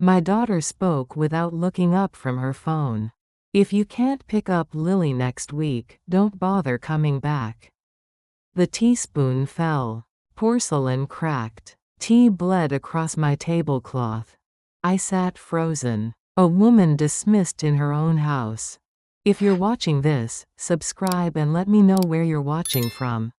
My daughter spoke without looking up from her phone. If you can't pick up Lily next week, don't bother coming back. The teaspoon fell. Porcelain cracked. Tea bled across my tablecloth. I sat frozen. A woman dismissed in her own house. If you're watching this, subscribe and let me know where you're watching from.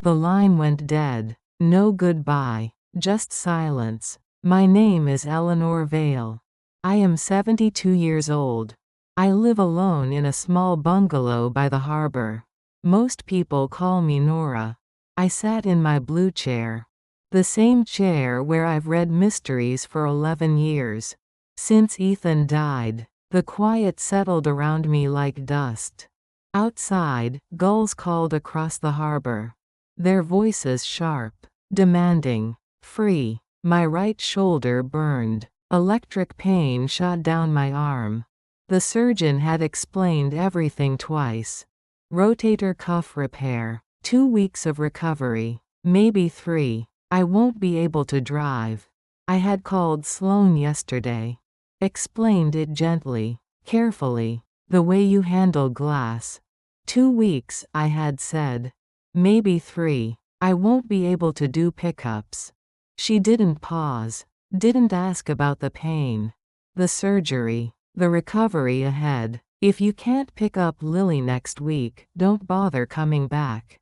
The line went dead. No goodbye. Just silence. My name is Eleanor Vale. I am 72 years old. I live alone in a small bungalow by the harbor. Most people call me Nora. I sat in my blue chair. The same chair where I've read mysteries for 11 years. Since Ethan died, the quiet settled around me like dust. Outside, gulls called across the harbor. Their voices sharp, demanding, free. My right shoulder burned. Electric pain shot down my arm. The surgeon had explained everything twice. Rotator cuff repair. 2 weeks of recovery. Maybe 3. I won't be able to drive. I had called Sloan yesterday. Explained it gently, carefully, the way you handle glass. 2 weeks, I had said. Maybe 3. I won't be able to do pickups. She didn't pause, didn't ask about the pain, the surgery, the recovery ahead. If you can't pick up Lily next week, don't bother coming back.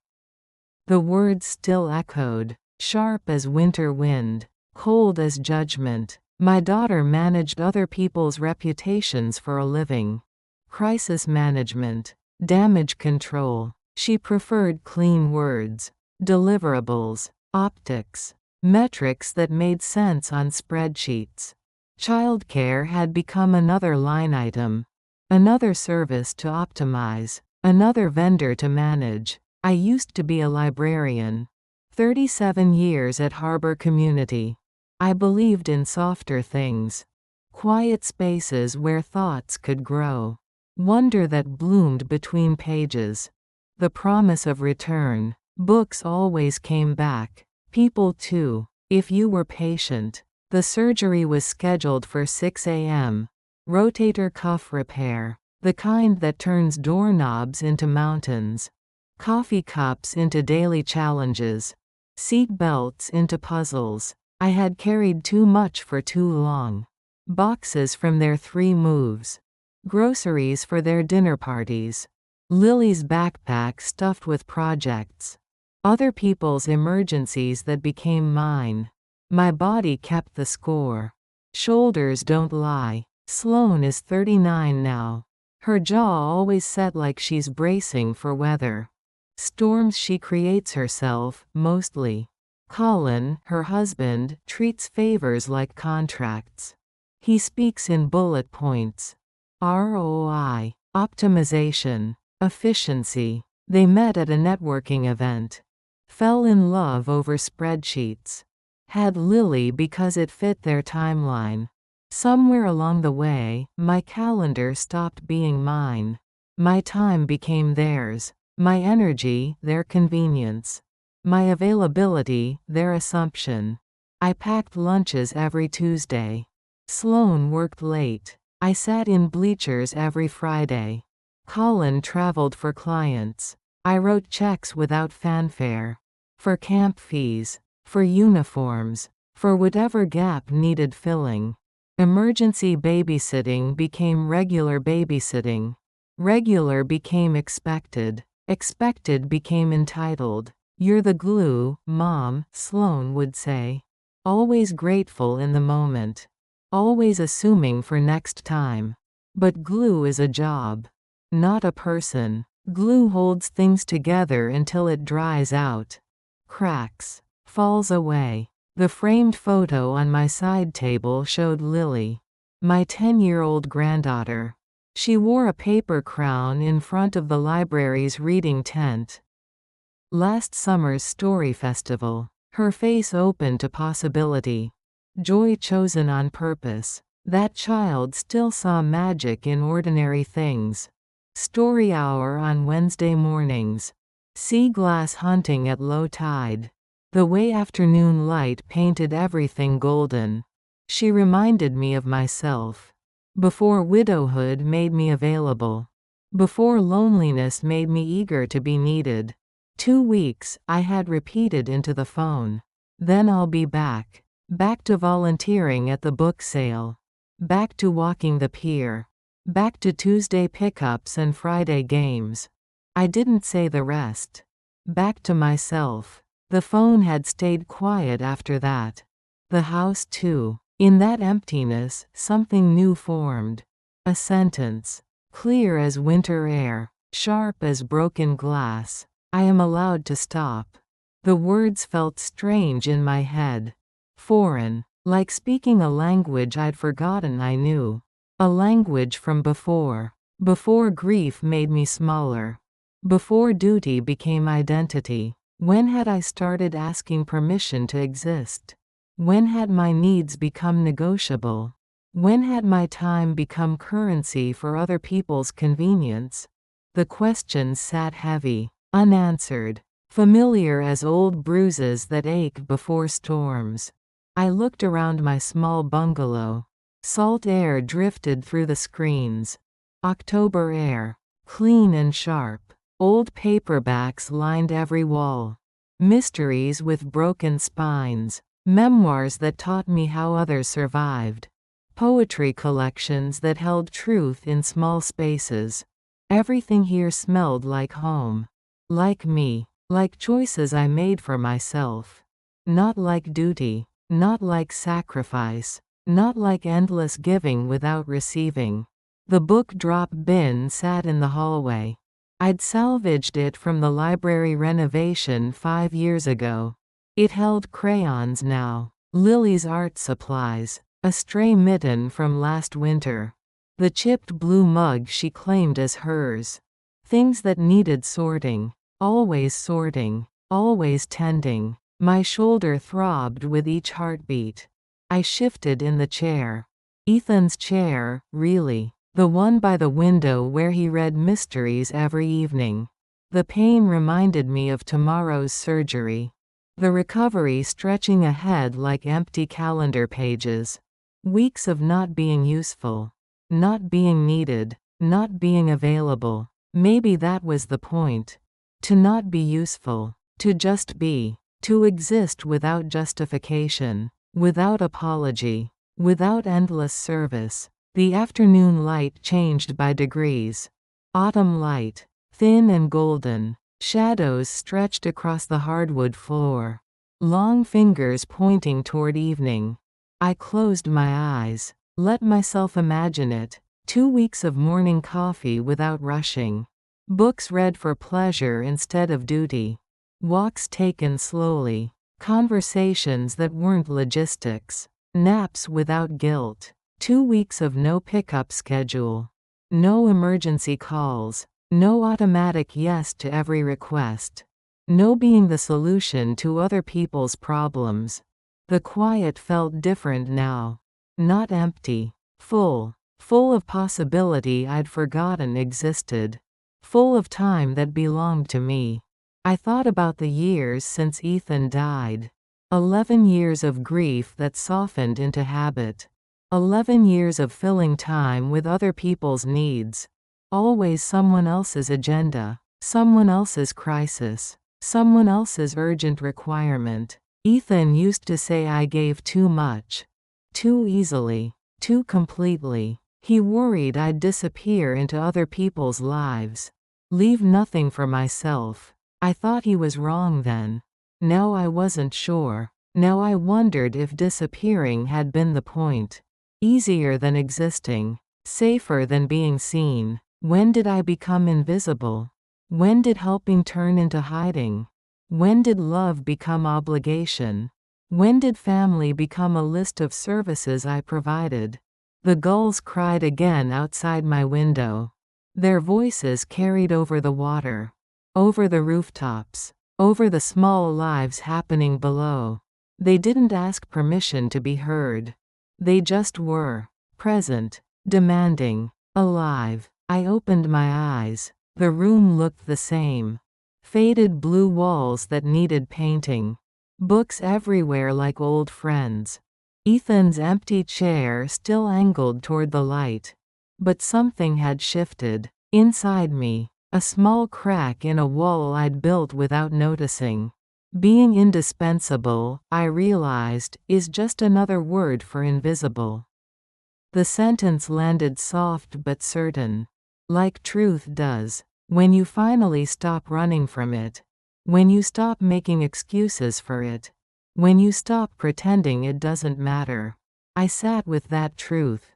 The words still echoed, sharp as winter wind, cold as judgment. My daughter managed other people's reputations for a living. Crisis management, damage control. She preferred clean words, deliverables, optics, metrics that made sense on spreadsheets. Childcare had become another line item, another service to optimize, another vendor to manage. I used to be a librarian. 37 years at Harbor Community. I believed in softer things. Quiet spaces where thoughts could grow. Wonder that bloomed between pages. The promise of return. Books always came back. People too, if you were patient. The surgery was scheduled for 6 a.m. Rotator cuff repair. The kind that turns doorknobs into mountains. Coffee cups into daily challenges. Seat belts into puzzles. I had carried too much for too long. Boxes from their 3 moves. Groceries for their dinner parties. Lily's backpack stuffed with projects. Other people's emergencies that became mine. My body kept the score. Shoulders don't lie. Sloan is 39 now. Her jaw always set like she's bracing for weather. Storms she creates herself, mostly. Colin, her husband, treats favors like contracts. He speaks in bullet points. ROI, optimization, efficiency. They met at a networking event. Fell in love over spreadsheets. Had Lily because it fit their timeline. Somewhere along the way, my calendar stopped being mine. My time became theirs. My energy, their convenience. My availability, their assumption. I packed lunches every Tuesday. Sloan worked late. I sat in bleachers every Friday. Colin traveled for clients. I wrote checks without fanfare. For camp fees. For uniforms. For whatever gap needed filling. Emergency babysitting became regular babysitting. Regular became expected. Expected became entitled. You're the glue, Mom, Sloan would say. Always grateful in the moment. Always assuming for next time. But glue is a job. Not a person. Glue holds things together until it dries out. Cracks. Falls away. The framed photo on my side table showed Lily. My 10-year-old granddaughter. She wore a paper crown in front of the library's reading tent. Last summer's story festival. Her face open to possibility. Joy chosen on purpose. That child still saw magic in ordinary things. Story hour on Wednesday mornings. Sea glass hunting at low tide. The way afternoon light painted everything golden. She reminded me of myself. Before widowhood made me available. Before loneliness made me eager to be needed. 2 weeks, I had repeated into the phone. Then I'll be back. Back to volunteering at the book sale. Back to walking the pier. Back to Tuesday pickups and Friday games. I didn't say the rest. Back to myself. The phone had stayed quiet after that. The house too. In that emptiness, something new formed. A sentence. Clear as winter air. Sharp as broken glass. I am allowed to stop. The words felt strange in my head. Foreign. Like speaking a language I'd forgotten I knew. A language from before. Before grief made me smaller. Before duty became identity. When had I started asking permission to exist? When had my needs become negotiable? When had my time become currency for other people's convenience? The questions sat heavy, unanswered, familiar as old bruises that ache before storms. I looked around my small bungalow. Salt air drifted through the screens. October air, clean and sharp. Old paperbacks lined every wall. Mysteries with broken spines. Memoirs that taught me how others survived. Poetry collections that held truth in small spaces. Everything here smelled like home. Like me. Like choices I made for myself. Not like duty. Not like sacrifice. Not like endless giving without receiving. The book drop bin sat in the hallway. I'd salvaged it from the library renovation 5 years ago. It held crayons now. Lily's art supplies. A stray mitten from last winter. The chipped blue mug she claimed as hers. Things that needed sorting. Always sorting. Always tending. My shoulder throbbed with each heartbeat. I shifted in the chair. Ethan's chair, really. The one by the window where he read mysteries every evening. The pain reminded me of tomorrow's surgery. The recovery stretching ahead like empty calendar pages. Weeks of not being useful. Not being needed. Not being available. Maybe that was the point. To not be useful. To just be. To exist without justification. Without apology. Without endless service. The afternoon light changed by degrees. Autumn light. Thin and golden. Shadows stretched across the hardwood floor. Long fingers pointing toward evening. I closed my eyes. Let myself imagine it. 2 weeks of morning coffee without rushing. Books read for pleasure instead of duty. Walks taken slowly. Conversations that weren't logistics. Naps without guilt. 2 weeks of no pickup schedule. No emergency calls. No automatic yes to every request. No being the solution to other people's problems. The quiet felt different now. Not empty. Full. Full of possibility I'd forgotten existed. Full of time that belonged to me. I thought about the years since Ethan died. 11 years of grief that softened into habit. 11 years of filling time with other people's needs. Always someone else's agenda. Someone else's crisis. Someone else's urgent requirement. Ethan used to say I gave too much. Too easily. Too completely. He worried I'd disappear into other people's lives. Leave nothing for myself. I thought he was wrong then. Now I wasn't sure. Now I wondered if disappearing had been the point. Easier than existing. Safer than being seen. When did I become invisible? When did helping turn into hiding? When did love become obligation? When did family become a list of services I provided? The gulls cried again outside my window. Their voices carried over the water. Over the rooftops. Over the small lives happening below. They didn't ask permission to be heard. They just were. Present. Demanding. Alive. I opened my eyes. The room looked the same. Faded blue walls that needed painting. Books everywhere like old friends. Ethan's empty chair still angled toward the light. But something had shifted. Inside me. A small crack in a wall I'd built without noticing. Being indispensable, I realized, is just another word for invisible. The sentence landed soft but certain. Like truth does. When you finally stop running from it. When you stop making excuses for it. When you stop pretending it doesn't matter. I sat with that truth.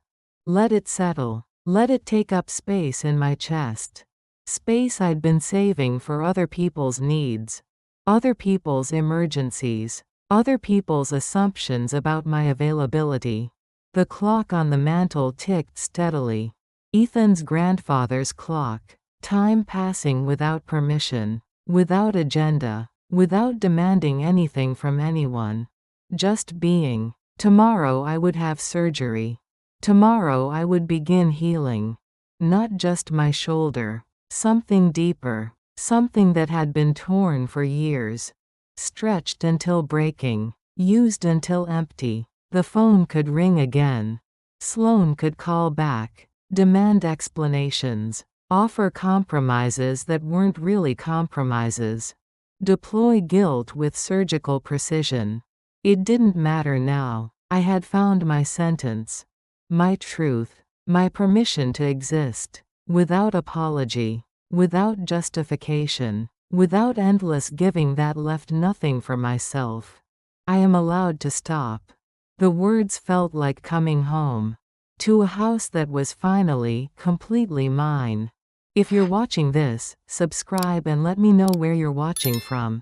Let it settle. Let it take up space in my chest. Space I'd been saving for other people's needs. Other people's emergencies. Other people's assumptions about my availability. The clock on the mantel ticked steadily. Ethan's grandfather's clock. Time passing without permission. Without agenda. Without demanding anything from anyone. Just being. Tomorrow I would have surgery. Tomorrow I would begin healing. Not just my shoulder. Something deeper. Something that had been torn for years. Stretched until breaking. Used until empty. The phone could ring again. Sloane could call back. Demand explanations. Offer compromises that weren't really compromises. Deploy guilt with surgical precision. It didn't matter now. I had found my sentence. My truth. My permission to exist. Without apology. Without justification. Without endless giving that left nothing for myself. I am allowed to stop. The words felt like coming home. To a house that was finally, completely mine. If you're watching this, subscribe and let me know where you're watching from.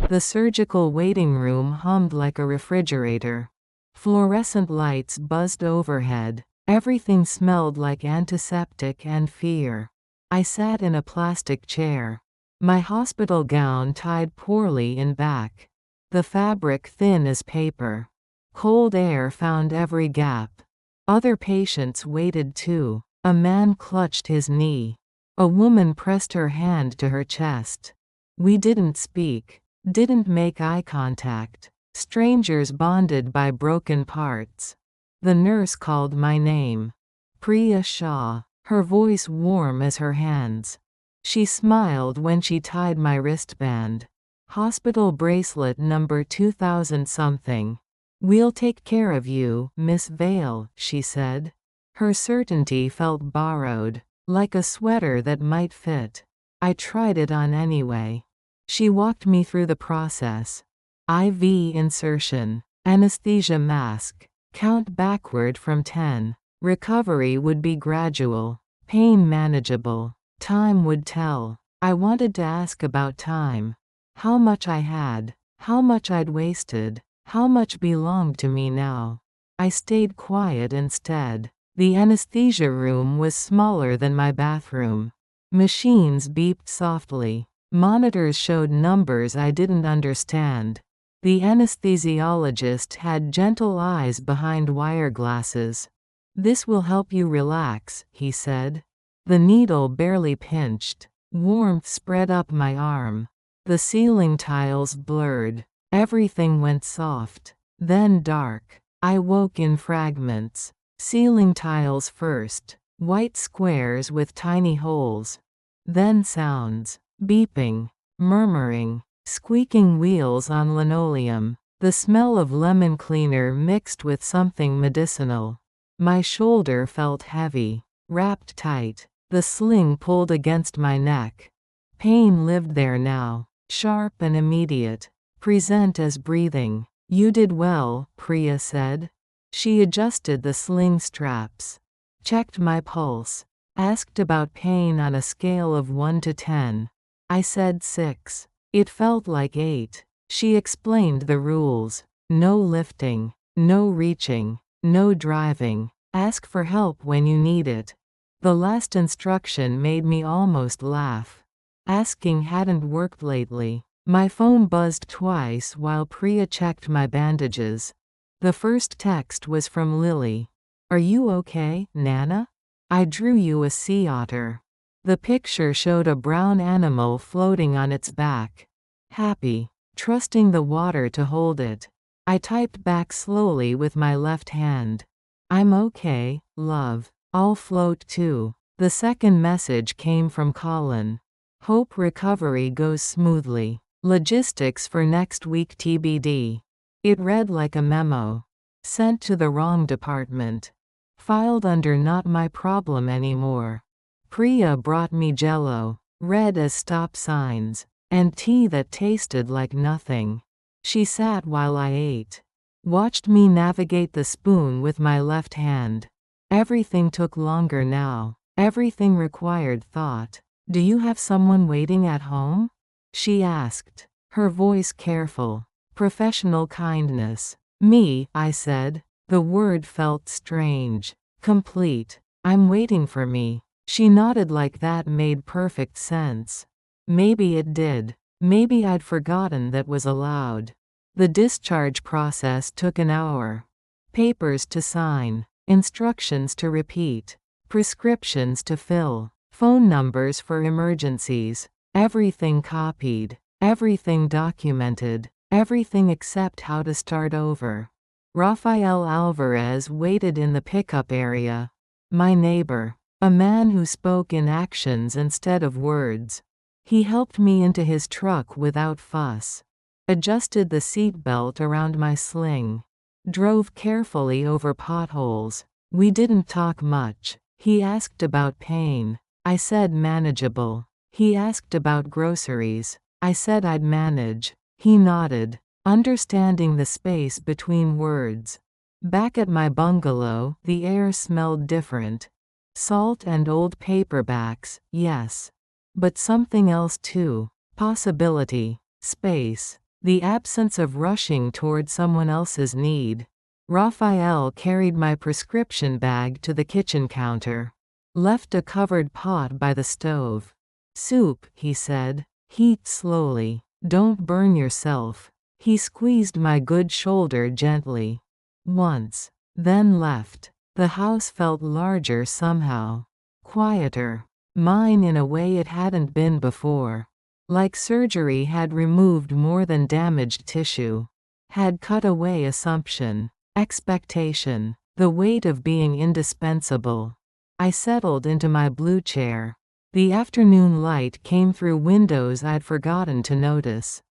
The surgical waiting room hummed like a refrigerator. Fluorescent lights buzzed overhead. Everything smelled like antiseptic and fear. I sat in a plastic chair. My hospital gown tied poorly in back. The fabric thin as paper. Cold air found every gap. Other patients waited too. A man clutched his knee. A woman pressed her hand to her chest. We didn't speak. Didn't make eye contact. Strangers bonded by broken parts. The nurse called my name. Priya Shah. Her voice warm as her hands. She smiled when she tied my wristband. Hospital bracelet number 2000 something. We'll take care of you, Miss Vale, she said. Her certainty felt borrowed, like a sweater that might fit. I tried it on anyway. She walked me through the process. IV insertion. Anesthesia mask. Count backward from 10. Recovery would be gradual. Pain manageable. Time would tell. I wanted to ask about time. How much I had. How much I'd wasted. How much belonged to me now? I stayed quiet instead. The anesthesia room was smaller than my bathroom. Machines beeped softly. Monitors showed numbers I didn't understand. The anesthesiologist had gentle eyes behind wire glasses. This will help you relax, he said. The needle barely pinched. Warmth spread up my arm. The ceiling tiles blurred. Everything went soft. Then dark. I woke in fragments. Ceiling tiles first. White squares with tiny holes. Then sounds. Beeping. Murmuring. Squeaking wheels on linoleum. The smell of lemon cleaner mixed with something medicinal. My shoulder felt heavy. Wrapped tight. The sling pulled against my neck. Pain lived there now. Sharp and immediate. Present as breathing. You did well, Priya said. She adjusted the sling straps. Checked my pulse. Asked about pain on a scale of 1 to 10. I said 6. It felt like 8. She explained the rules. No lifting. No reaching. No driving. Ask for help when you need it. The last instruction made me almost laugh. Asking hadn't worked lately. My phone buzzed twice while Priya checked my bandages. The first text was from Lily. Are you okay, Nana? I drew you a sea otter. The picture showed a brown animal floating on its back. Happy. Trusting the water to hold it. I typed back slowly with my left hand. I'm okay, love. I'll float too. The second message came from Colin. Hope recovery goes smoothly. Logistics for next week TBD. It read like a memo. Sent to the wrong department. Filed under not my problem anymore. Priya brought me jello, red as stop signs, and tea that tasted like nothing. She sat while I ate. Watched me navigate the spoon with my left hand. Everything took longer now. Everything required thought. Do you have someone waiting at home? She asked, her voice careful. Professional kindness. Me, I said. The word felt strange. Complete. I'm waiting for me. She nodded like that made perfect sense. Maybe it did. Maybe I'd forgotten that was allowed. The discharge process took an hour. Papers to sign. Instructions to repeat. Prescriptions to fill. Phone numbers for emergencies. Everything copied. Everything documented. Everything except how to start over. Rafael Alvarez waited in the pickup area. My neighbor. A man who spoke in actions instead of words. He helped me into his truck without fuss. Adjusted the seatbelt around my sling. Drove carefully over potholes. We didn't talk much. He asked about pain. I said manageable. He asked about groceries. I said I'd manage. He nodded, understanding the space between words. Back at my bungalow, the air smelled different. Salt and old paperbacks, yes. But something else too. Possibility. Space. The absence of rushing toward someone else's need. Raphael carried my prescription bag to the kitchen counter. Left a covered pot by the stove. Soup, he said. Heat slowly. Don't burn yourself. He squeezed my good shoulder gently. Once. Then left. The house felt larger somehow. Quieter. Mine in a way it hadn't been before. Like surgery had removed more than damaged tissue. Had cut away assumption. Expectation. The weight of being indispensable. I settled into my blue chair. The afternoon light came through windows I'd forgotten to notice.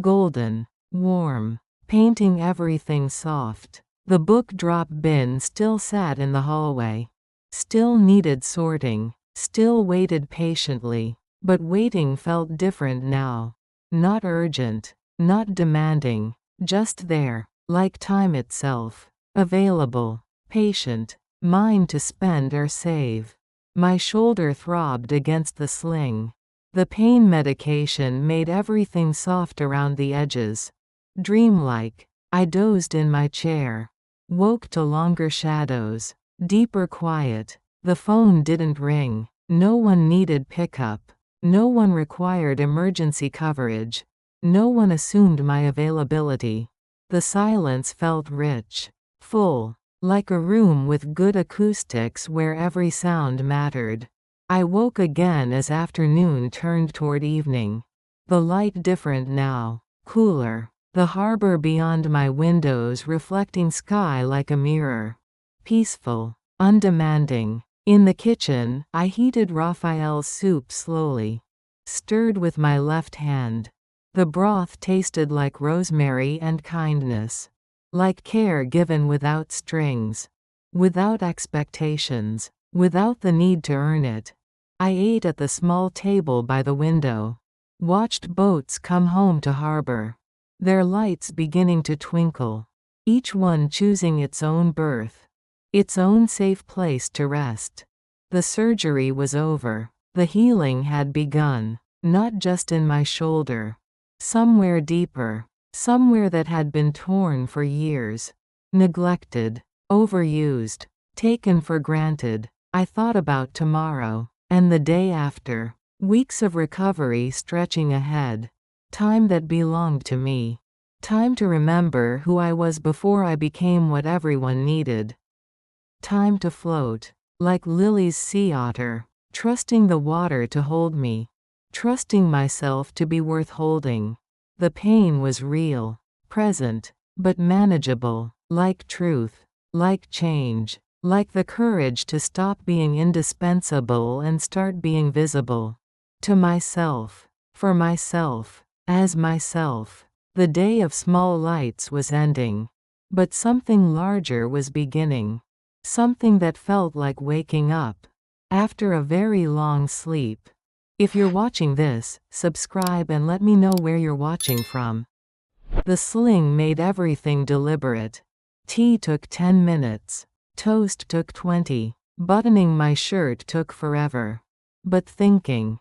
Golden. Warm. Painting everything soft. The book drop bin still sat in the hallway. Still needed sorting. Still waited patiently. But waiting felt different now. Not urgent. Not demanding. Just there. Like time itself. Available. Patient. Mine to spend or save. My shoulder throbbed against the sling. The pain medication made everything soft around the edges. Dreamlike. I dozed in my chair. Woke to longer shadows. Deeper quiet. The phone didn't ring. No one needed pickup. No one required emergency coverage. No one assumed my availability. The silence felt rich. Full. Like a room with good acoustics where every sound mattered. I woke again as afternoon turned toward evening. The light different now. Cooler. The harbor beyond my windows reflecting sky like a mirror. Peaceful. Undemanding. In the kitchen, I heated Raphael's soup slowly. Stirred with my left hand. The broth tasted like rosemary and kindness. Like care given without strings. Without expectations. Without the need to earn it. I ate at the small table by the window. Watched boats come home to harbor. Their lights beginning to twinkle. Each one choosing its own berth. Its own safe place to rest. The surgery was over. The healing had begun. Not just in my shoulder. Somewhere deeper. Somewhere that had been torn for years. Neglected. Overused. Taken for granted. I thought about tomorrow. And the day after. Weeks of recovery stretching ahead. Time that belonged to me. Time to remember who I was before I became what everyone needed. Time to float. Like Lily's sea otter. Trusting the water to hold me. Trusting myself to be worth holding. The pain was real. Present. but manageable, like truth, like change, like the courage to stop being indispensable and start being visible. To myself, for myself, as myself. The day of small lights was ending. But something larger was beginning. Something that felt like waking up after a very long sleep. If you're watching this, subscribe and let me know where you're watching from. The sling made everything deliberate. Tea took 10 minutes. Toast took 20. Buttoning my shirt took forever. But thinking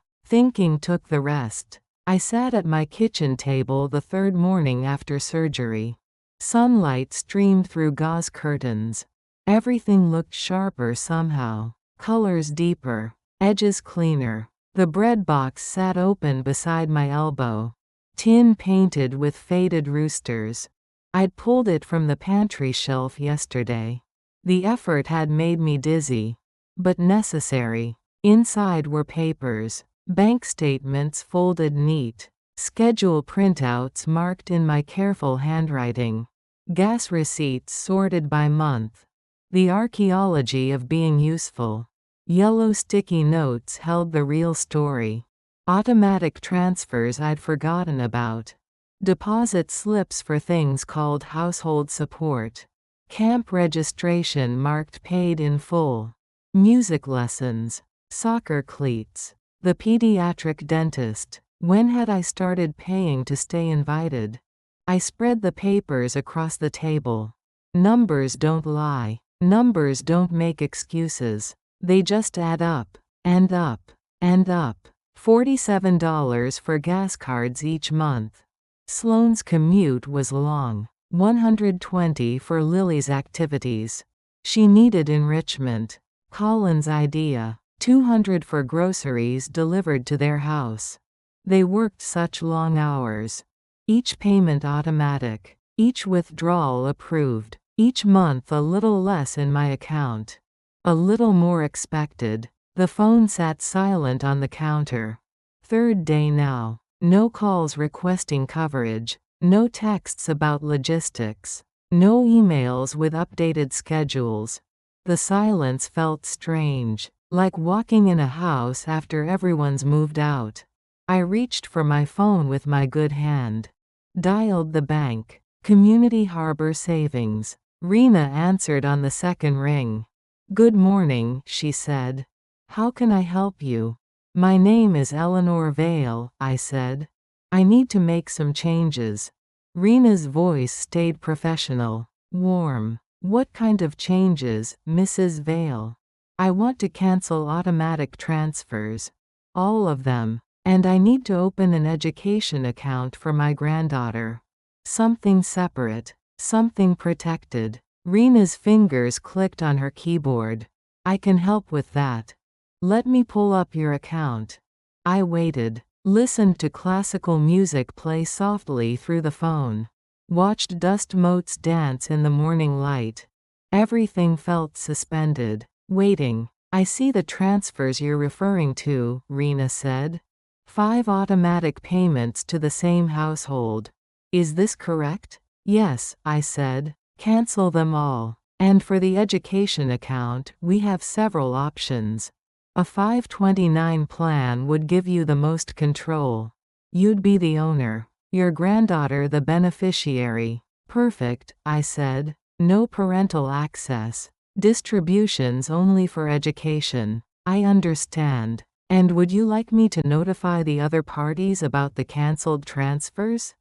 took the rest. I sat at my kitchen table the third morning after surgery. Sunlight streamed through gauze curtains. Everything looked sharper somehow. Colors deeper. Edges cleaner. The bread box sat open beside my elbow. Tin painted with faded roosters. I'd pulled it from the pantry shelf yesterday. The effort had made me dizzy. But necessary. Inside were papers. Bank statements folded neat. Schedule printouts marked in my careful handwriting. Gas receipts sorted by month. The archaeology of being useful. Yellow sticky notes held the real story. Automatic transfers I'd forgotten about. Deposit slips for things called household support. Camp registration marked paid in full. Music lessons. Soccer cleats. The pediatric dentist. When had I started paying to stay invited? I spread the papers across the table. Numbers don't lie. Numbers don't make excuses. They just add up, and up, and up. $47 for gas cards each month. Sloane's commute was long. $120 for Lily's activities. She needed enrichment. Colin's idea. $200 for groceries delivered to their house. They worked such long hours. Each payment automatic. Each withdrawal approved. Each month a little less in my account. A little more expected. The phone sat silent on the counter. Third day now. No calls requesting coverage. No texts about logistics. No emails with updated schedules. The silence felt strange. Like walking in a house after everyone's moved out. I reached for my phone with my good hand. Dialed the bank. Community Harbor Savings. Rena answered on the second ring. "Good morning," she said. "How can I help you?" "My name is Eleanor Vale," I said. "I need to make some changes." Rena's voice stayed professional. Warm. "What kind of changes, Mrs. Vale?" "I want to cancel automatic transfers. All of them. And I need to open an education account for my granddaughter. Something separate. Something protected." Rena's fingers clicked on her keyboard. "I can help with that. Let me pull up your account." I waited. Listened to classical music play softly through the phone. Watched dust motes dance in the morning light. Everything felt suspended. Waiting. "I see the transfers you're referring to," Rena said. 5 automatic payments to the same household. "Is this correct?" "Yes," I said. "Cancel them all. And for the education account, we have several options. A 529 plan would give you the most control. You'd be the owner. Your granddaughter the beneficiary." "Perfect," I said. "No parental access. Distributions only for education." "I understand. And would you like me to notify the other parties about the cancelled transfers?"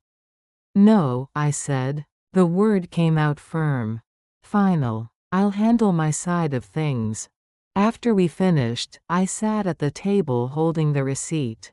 "No," I said. The word came out firm. Final. "I'll handle my side of things." After we finished, I sat at the table holding the receipt.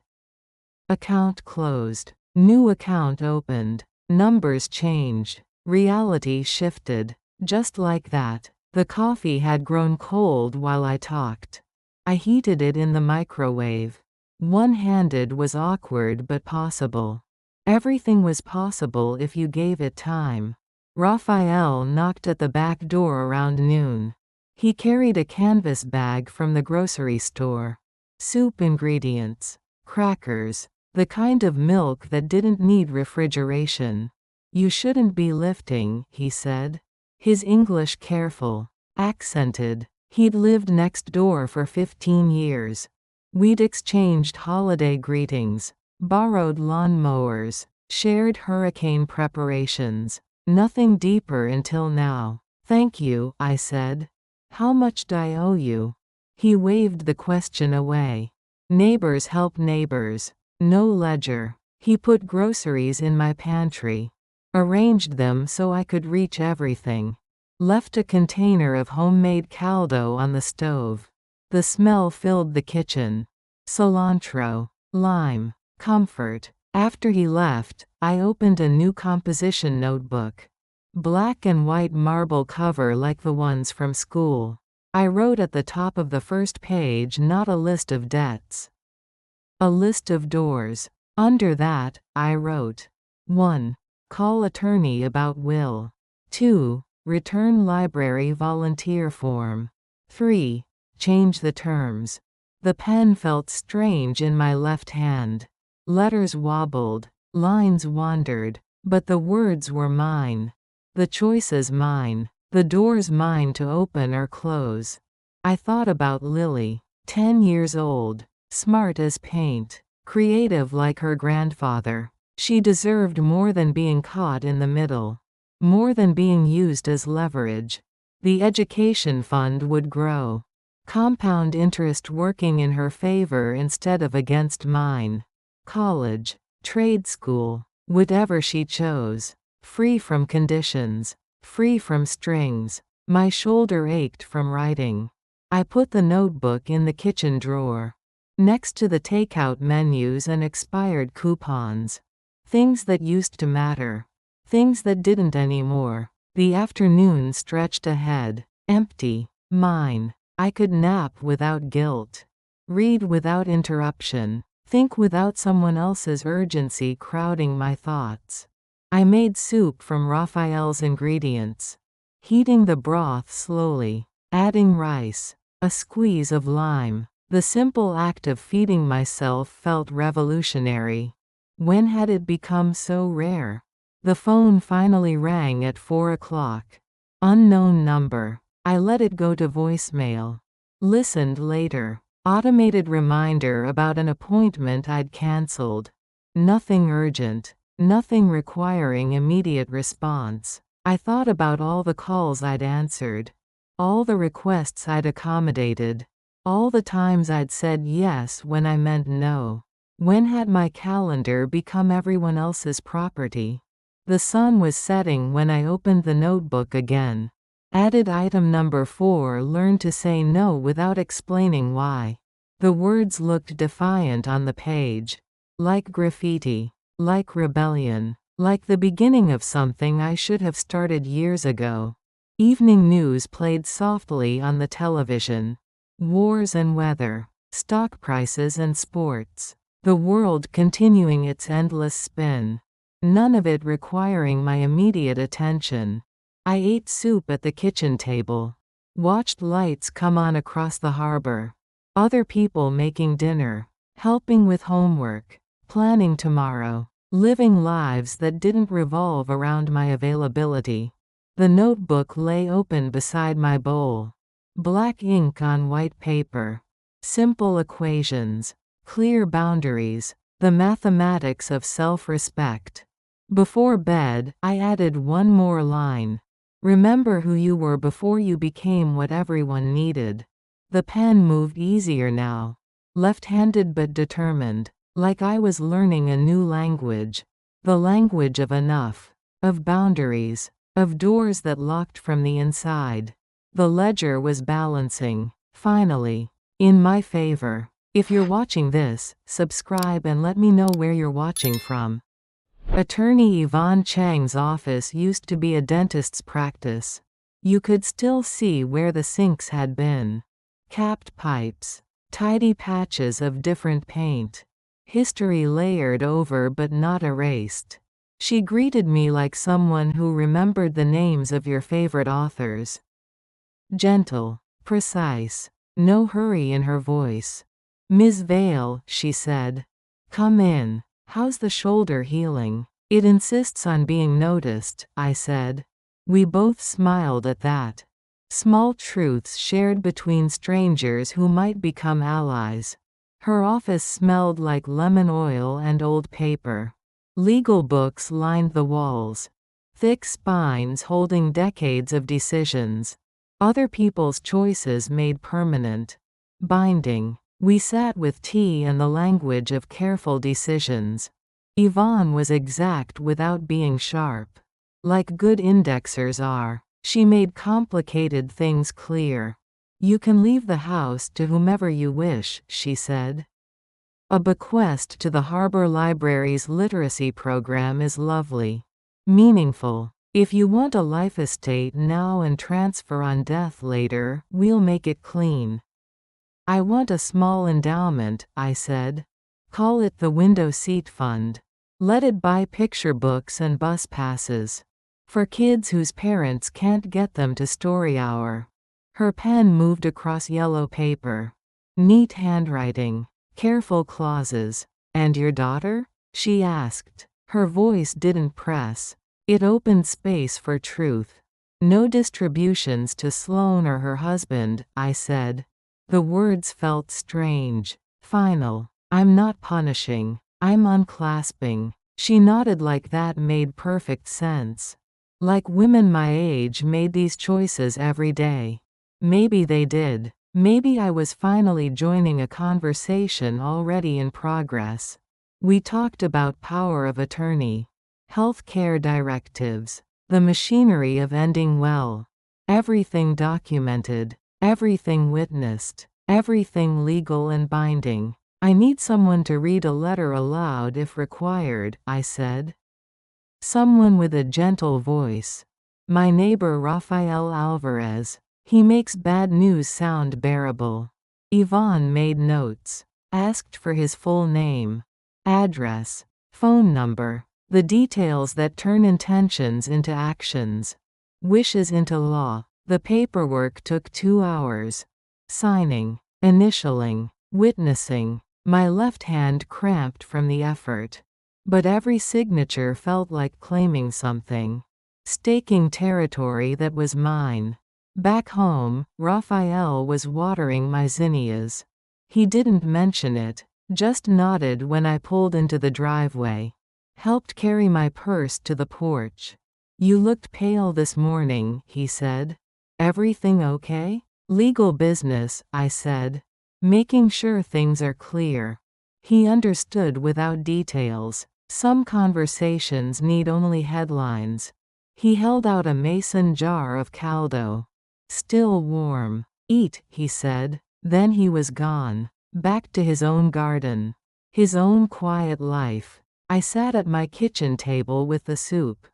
Account closed. New account opened. Numbers changed. Reality shifted. Just like that. The coffee had grown cold while I talked. I heated it in the microwave. One-handed was awkward but possible. Everything was possible if you gave it time. Raphael knocked at the back door around noon. He carried a canvas bag from the grocery store. Soup ingredients. Crackers. The kind of milk that didn't need refrigeration. You shouldn't be lifting, he said. His English careful, accented. He'd lived next door for 15 years. We'd exchanged holiday greetings, borrowed lawnmowers, shared hurricane preparations. Nothing deeper until now. Thank you, I said. How much do I owe you? He waved the question away. Neighbors help neighbors. No ledger. He put groceries in my pantry. Arranged them so I could reach everything. Left a container of homemade caldo on the stove. The smell filled the kitchen. Cilantro, lime, comfort. After he left, I opened a new composition notebook. Black and white marble cover like the ones from school. I wrote at the top of the first page, not a list of debts. A list of doors. Under that, I wrote 1. Call attorney about will. 2. Return library volunteer form. 3. Change the terms. The pen felt strange in my left hand. Letters wobbled, lines wandered, but the words were mine. The choices mine. The doors mine to open or close. I thought about Lily, 10 years old, smart as paint, creative like her grandfather. She deserved more than being caught in the middle. More than being used as leverage. The education fund would grow. Compound interest working in her favor instead of against mine. College, trade school, whatever she chose. Free from conditions. Free from strings. My shoulder ached from writing. I put the notebook in the kitchen drawer. Next to the takeout menus and expired coupons. Things that used to matter. Things that didn't anymore. The afternoon stretched ahead. Empty. Mine. I could nap without guilt. Read without interruption. Think without someone else's urgency crowding my thoughts. I made soup from Raphael's ingredients. Heating the broth slowly. Adding rice. A squeeze of lime. The simple act of feeding myself felt revolutionary. When had it become so rare? The phone finally rang at 4 o'clock. Unknown number. I let it go to voicemail. Listened later. Automated reminder about an appointment I'd cancelled. Nothing urgent. Nothing requiring immediate response. I thought about all the calls I'd answered. All the requests I'd accommodated. All the times I'd said yes when I meant no. When had my calendar become everyone else's property? The sun was setting when I opened the notebook again. Added item number 4. Learn to say no without explaining why. The words looked defiant on the page. Like graffiti. Like rebellion. Like the beginning of something I should have started years ago. Evening news played softly on the television. Wars and weather. Stock prices and sports. The world continuing its endless spin. None of it requiring my immediate attention. I ate soup at the kitchen table. Watched lights come on across the harbor. Other people making dinner. Helping with homework. Planning tomorrow. Living lives that didn't revolve around my availability. The notebook lay open beside my bowl. Black ink on white paper. Simple equations. Clear boundaries. The mathematics of self-respect. Before bed, I added one more line. Remember who you were before you became what everyone needed. The pen moved easier now. Left-handed but determined. Like I was learning a new language. The language of enough. Of boundaries. Of doors that locked from the inside. The ledger was balancing, finally, in my favor. If you're watching this, subscribe and let me know where you're watching from. Attorney Yvonne Chang's office used to be a dentist's practice. You could still see where the sinks had been. Capped pipes. Tidy patches of different paint. History layered over but not erased. She greeted me like someone who remembered the names of your favorite authors. Gentle. Precise. No hurry in her voice. Ms. Vale, she said. Come in. How's the shoulder healing? It insists on being noticed, I said. We both smiled at that. Small truths shared between strangers who might become allies. Her office smelled like lemon oil and old paper. Legal books lined the walls. Thick spines holding decades of decisions. Other people's choices made permanent. Binding. We sat with tea and the language of careful decisions. Yvonne was exact without being sharp. Like good indexers are. She made complicated things clear. You can leave the house to whomever you wish, she said. A bequest to the Harbor Library's literacy program is lovely. Meaningful. If you want a life estate now and transfer on death later, we'll make it clean. I want a small endowment, I said. Call it the window seat fund. Let it buy picture books and bus passes. For kids whose parents can't get them to story hour. Her pen moved across yellow paper. Neat handwriting. Careful clauses. And your daughter? She asked. Her voice didn't press. It opened space for truth. No distributions to Sloane or her husband, I said. The words felt strange. Final. I'm not punishing. I'm unclasping. She nodded like that made perfect sense. Like women my age made these choices every day. Maybe they did. Maybe I was finally joining a conversation already in progress. We talked about power of attorney. Health care directives. The machinery of ending well. Everything documented. Everything witnessed. Everything legal and binding. I need someone to read a letter aloud if required, I said. Someone with a gentle voice. My neighbor Rafael Alvarez. He makes bad news sound bearable. Yvonne made notes. Asked for his full name. Address. Phone number. The details that turn intentions into actions. Wishes into law. The paperwork took 2 hours. Signing. Initialing. Witnessing. My left hand cramped from the effort. But every signature felt like claiming something. Staking territory that was mine. Back home, Raphael was watering my zinnias. He didn't mention it, just nodded when I pulled into the driveway. Helped carry my purse to the porch. You looked pale this morning, he said. Everything okay? Legal business, I said. Making sure things are clear. He understood without details. Some conversations need only headlines. He held out a mason jar of caldo. Still warm. Eat, he said. Then he was gone. Back to his own garden. His own quiet life. I sat at my kitchen table with the soup.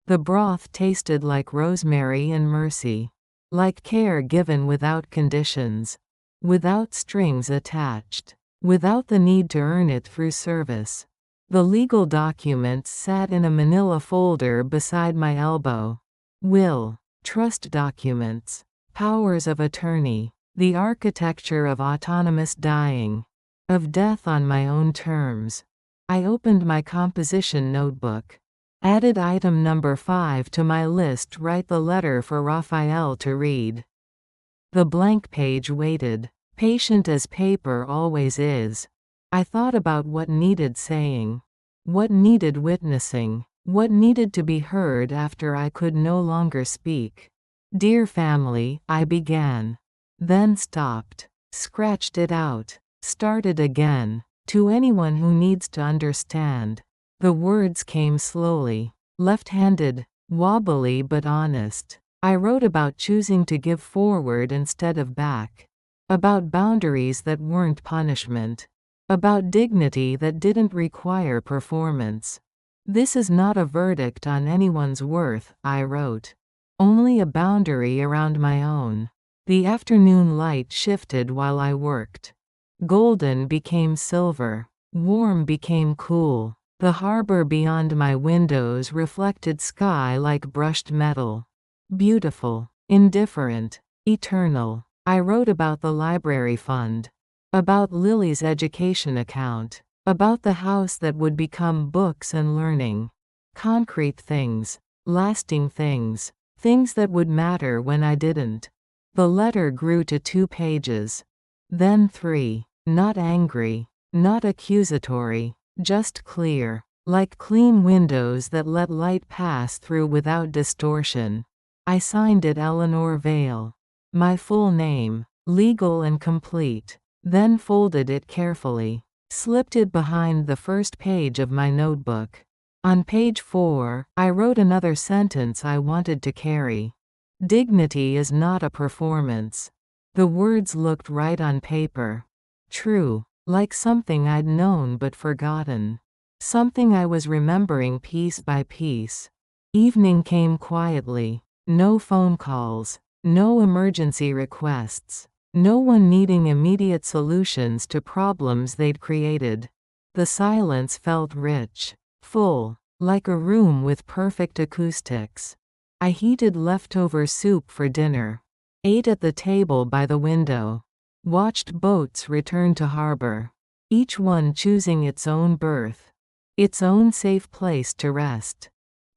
The broth tasted like rosemary and mercy. Like care given without conditions. Without strings attached. Without the need to earn it through service. The legal documents sat in a manila folder beside my elbow. Will. Trust documents. Powers of attorney. The architecture of autonomous dying. Of death on my own terms. I opened my composition notebook. Added item number 5 to my list. Write the letter for Raphael to read. The blank page waited. Patient as paper always is. I thought about what needed saying. What needed witnessing. What needed to be heard after I could no longer speak. Dear family, I began. Then stopped. Scratched it out. Started again. To anyone who needs to understand. The words came slowly. Left-handed. Wobbly but honest. I wrote about choosing to give forward instead of back. About boundaries that weren't punishment. About dignity that didn't require performance. This is not a verdict on anyone's worth, I wrote. Only a boundary around my own. The afternoon light shifted while I worked. Golden became silver. Warm became cool. The harbor beyond my windows reflected sky like brushed metal. Beautiful. Indifferent. Eternal. I wrote about the library fund. About Lily's education account. About the house that would become books and learning. Concrete things. Lasting things. Things that would matter when I didn't. The letter grew to 2 pages. Then 3. Not angry. Not accusatory. Just clear. Like clean windows that let light pass through without distortion. I signed it Eleanor Vale. My full name. Legal and complete. Then folded it carefully. Slipped it behind the first page of my notebook. On page 4, I wrote another sentence I wanted to carry. Dignity is not a performance. The words looked right on paper. True, like something I'd known but forgotten. Something I was remembering piece by piece. Evening came quietly. No phone calls. No emergency requests. No one needing immediate solutions to problems they'd created. The silence felt rich. Full. Like a room with perfect acoustics. I heated leftover soup for dinner. Ate at the table by the window. Watched boats return to harbor. Each one choosing its own berth. Its own safe place to rest.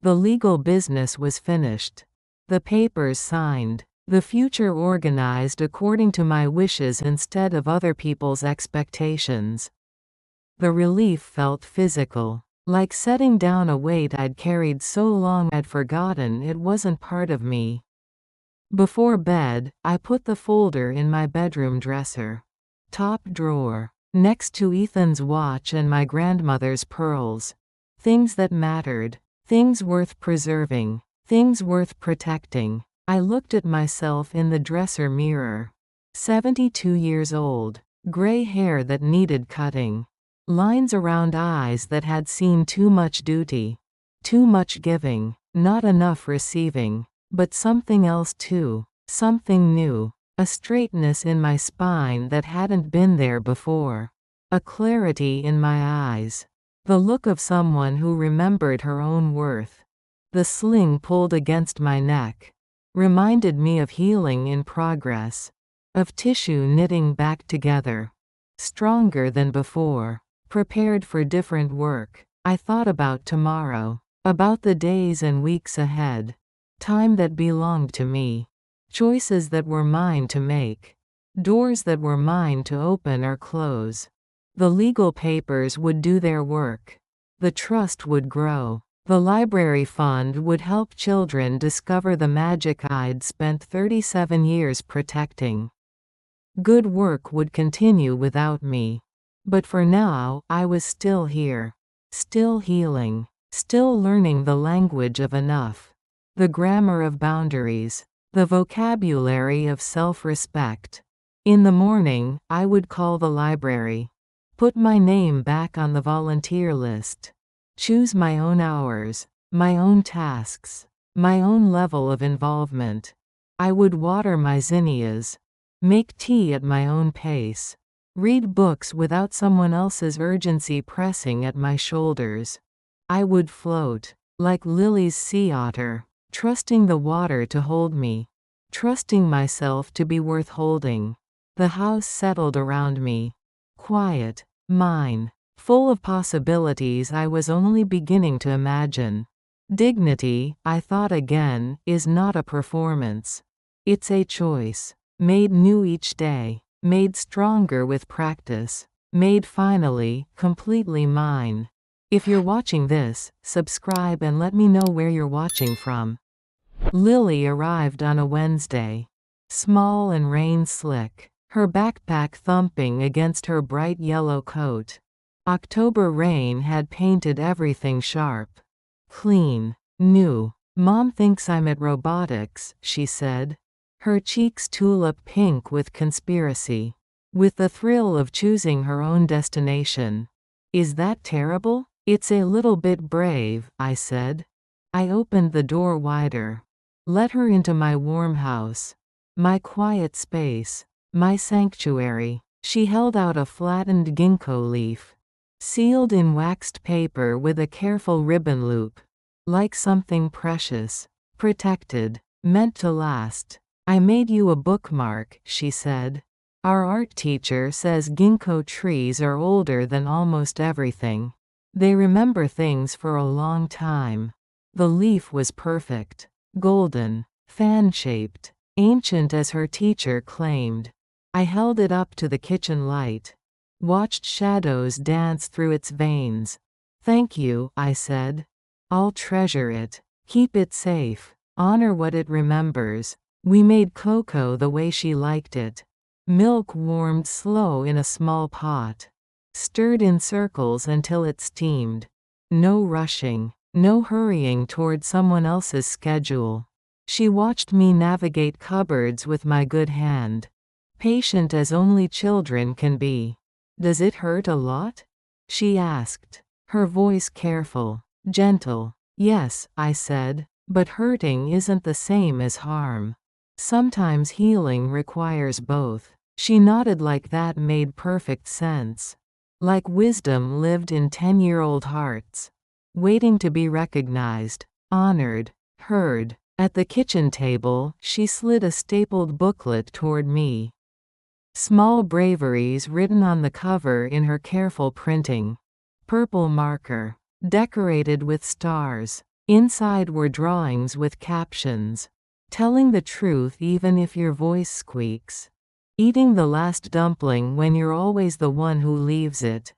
The legal business was finished. The papers signed. The future organized according to my wishes instead of other people's expectations. The relief felt physical. Like setting down a weight I'd carried so long I'd forgotten it wasn't part of me. Before bed, I put the folder in my bedroom dresser. Top drawer. Next to Ethan's watch and my grandmother's pearls. Things that mattered. Things worth preserving. Things worth protecting. I looked at myself in the dresser mirror. 72 years old. Gray hair that needed cutting. Lines around eyes that had seen too much duty. Too much giving. Not enough receiving. But something else too. Something new. A straightness in my spine that hadn't been there before. A clarity in my eyes. The look of someone who remembered her own worth. The sling pulled against my neck. Reminded me of healing in progress. Of tissue knitting back together. Stronger than before. Prepared for different work. I thought about tomorrow. About the days and weeks ahead. Time that belonged to me. Choices that were mine to make. Doors that were mine to open or close. The legal papers would do their work. The trust would grow. The library fund would help children discover the magic I'd spent 37 years protecting. Good work would continue without me. But for now, I was still here. Still healing. Still learning the language of enough. The grammar of boundaries. The vocabulary of self-respect. In the morning, I would call the library. Put my name back on the volunteer list. Choose my own hours. My own tasks. My own level of involvement. I would water my zinnias. Make tea at my own pace. Read books without someone else's urgency pressing at my shoulders. I would float. Like Lily's sea otter. Trusting the water to hold me. Trusting myself to be worth holding. The house settled around me. Quiet. Mine. Full of possibilities I was only beginning to imagine. Dignity, I thought again, is not a performance. It's a choice. Made new each day. Made stronger with practice. Made finally, completely mine. If you're watching this, subscribe and let me know where you're watching from. Lily arrived on a Wednesday. Small and rain-slick. Her backpack thumping against her bright yellow coat. October rain had painted everything sharp. Clean. New. Mom thinks I'm at robotics, she said. Her cheeks tulip pink with conspiracy. With the thrill of choosing her own destination. Is that terrible? It's a little bit brave, I said. I opened the door wider. Let her into my warm house. My quiet space. My sanctuary. She held out a flattened ginkgo leaf. Sealed in waxed paper with a careful ribbon loop. Like something precious. Protected. Meant to last. I made you a bookmark, she said. Our art teacher says ginkgo trees are older than almost everything. They remember things for a long time. The leaf was perfect. Golden. Fan-shaped. Ancient as her teacher claimed. I held it up to the kitchen light. Watched shadows dance through its veins. "Thank you," I said. "I'll treasure it. Keep it safe. Honor what it remembers." We made cocoa the way she liked it. Milk warmed slow in a small pot. Stirred in circles until it steamed. No rushing. No hurrying toward someone else's schedule. She watched me navigate cupboards with my good hand. Patient as only children can be. "Does it hurt a lot?" she asked. Her voice careful. Gentle. "Yes," I said. "But hurting isn't the same as harm. Sometimes healing requires both." She nodded like that made perfect sense. Like wisdom lived in 10-year-old hearts. Waiting to be recognized. Honored. Heard. At the kitchen table, she slid a stapled booklet toward me. Small braveries written on the cover in her careful printing. Purple marker. Decorated with stars. Inside were drawings with captions. "Telling the truth even if your voice squeaks." "Eating the last dumpling when you're always the one who leaves it."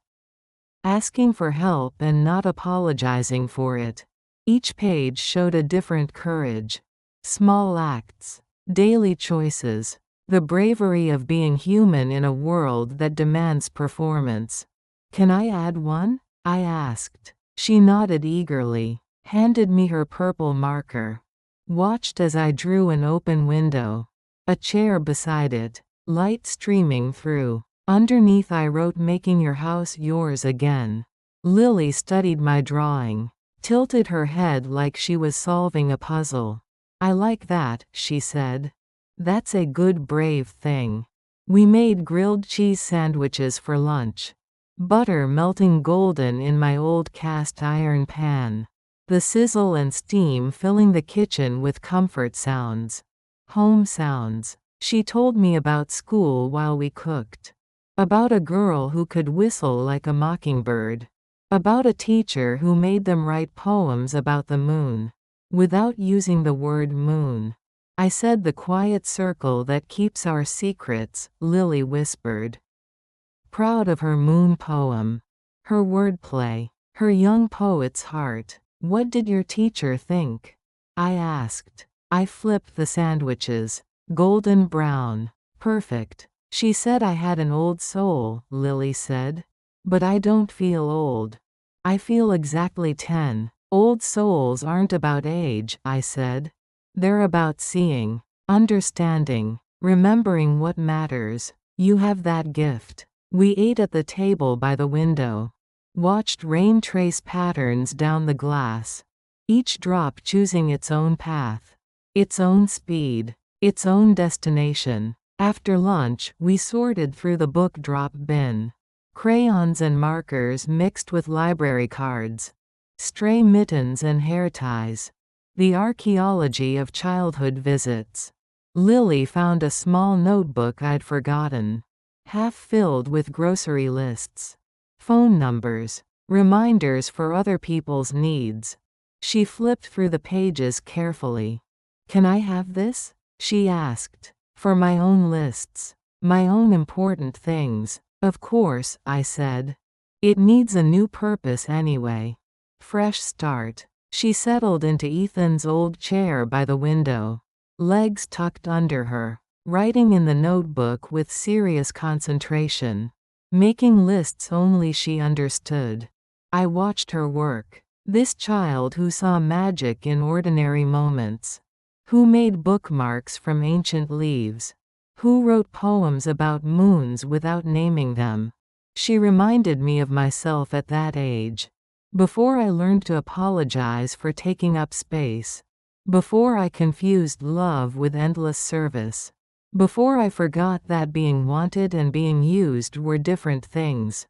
"Asking for help and not apologizing for it." Each page showed a different courage. Small acts. Daily choices. The bravery of being human in a world that demands performance. "Can I add one?" I asked. She nodded eagerly. Handed me her purple marker. Watched as I drew an open window. A chair beside it. Light streaming through. Underneath I wrote, "Making your house yours again." Lily studied my drawing. Tilted her head like she was solving a puzzle. "I like that," she said. "That's a good brave thing." We made grilled cheese sandwiches for lunch. Butter melting golden in my old cast iron pan. The sizzle and steam filling the kitchen with comfort sounds. Home sounds. She told me about school while we cooked. About a girl who could whistle like a mockingbird. About a teacher who made them write poems about the moon. Without using the word moon. I said, "The quiet circle that keeps our secrets," Lily whispered. Proud of her moon poem. Her wordplay. Her young poet's heart. "What did your teacher think?" I asked. I flipped the sandwiches. Golden brown. "Perfect." She said I had an old soul, Lily said. "But I don't feel old. I feel exactly 10. "Old souls aren't about age," I said. "They're about seeing, understanding, remembering what matters. You have that gift." We ate at the table by the window. Watched rain trace patterns down the glass. Each drop choosing its own path. Its own speed. Its own destination. After lunch, we sorted through the book drop bin. Crayons and markers mixed with library cards. Stray mittens and hair ties. The archaeology of childhood visits. Lily found a small notebook I'd forgotten. Half filled with grocery lists. Phone numbers. Reminders for other people's needs. She flipped through the pages carefully. "Can I have this?" she asked. "For my own lists. My own important things." "Of course," I said. "It needs a new purpose anyway." Fresh start. She settled into Ethan's old chair by the window. Legs tucked under her. Writing in the notebook with serious concentration. Making lists only she understood. I watched her work. This child who saw magic in ordinary moments. Who made bookmarks from ancient leaves. Who wrote poems about moons without naming them. She reminded me of myself at that age. Before I learned to apologize for taking up space. Before I confused love with endless service. Before I forgot that being wanted and being used were different things.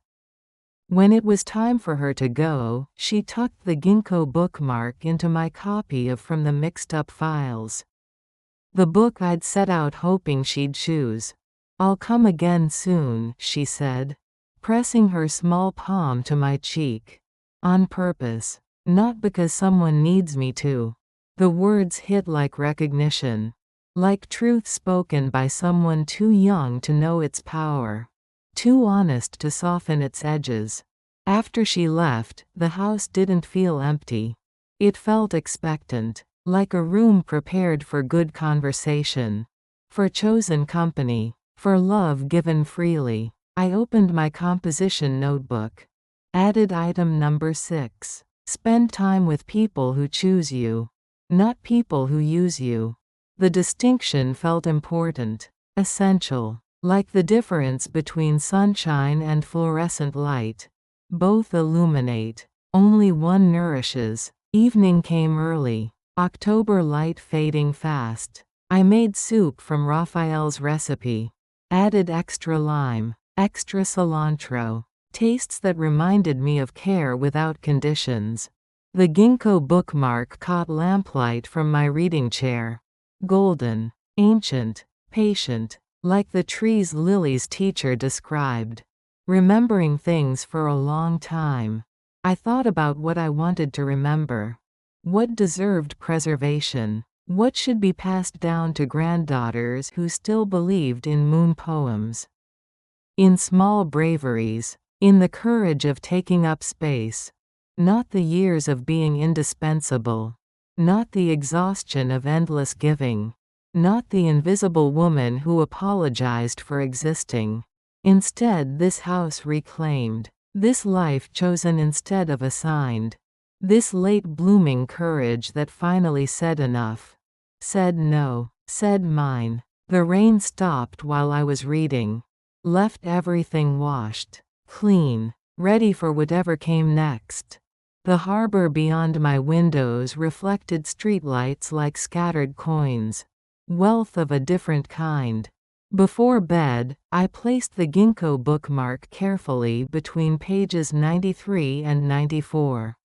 When it was time for her to go, she tucked the ginkgo bookmark into my copy of From the Mixed Up Files. The book I'd set out hoping she'd choose. "I'll come again soon," she said, pressing her small palm to my cheek. On purpose. Not because someone needs me to. The words hit like recognition. Like truth spoken by someone too young to know its power. Too honest to soften its edges. After she left, the house didn't feel empty. It felt expectant, like a room prepared for good conversation. For chosen company. For love given freely. I opened my composition notebook. Added item number 6. Spend time with people who choose you. Not people who use you. The distinction felt important. Essential. Like the difference between sunshine and fluorescent light. Both illuminate. Only one nourishes. Evening came early. October light fading fast. I made soup from Raphael's recipe. Added extra lime. Extra cilantro. Tastes that reminded me of care without conditions. The ginkgo bookmark caught lamplight from my reading chair. Golden. Ancient. Patient. Like the trees Lily's teacher described. Remembering things for a long time. I thought about what I wanted to remember. What deserved preservation. What should be passed down to granddaughters who still believed in moon poems. In small braveries. In the courage of taking up space. Not the years of being indispensable. Not the exhaustion of endless giving. Not the invisible woman who apologized for existing. Instead, this house reclaimed. This life chosen instead of assigned. This late blooming courage that finally said enough. Said no. Said mine. The rain stopped while I was reading. Left everything washed. Clean. Ready for whatever came next. The harbor beyond my windows reflected streetlights like scattered coins. Wealth of a different kind. Before bed, I placed the ginkgo bookmark carefully between pages 93 and 94.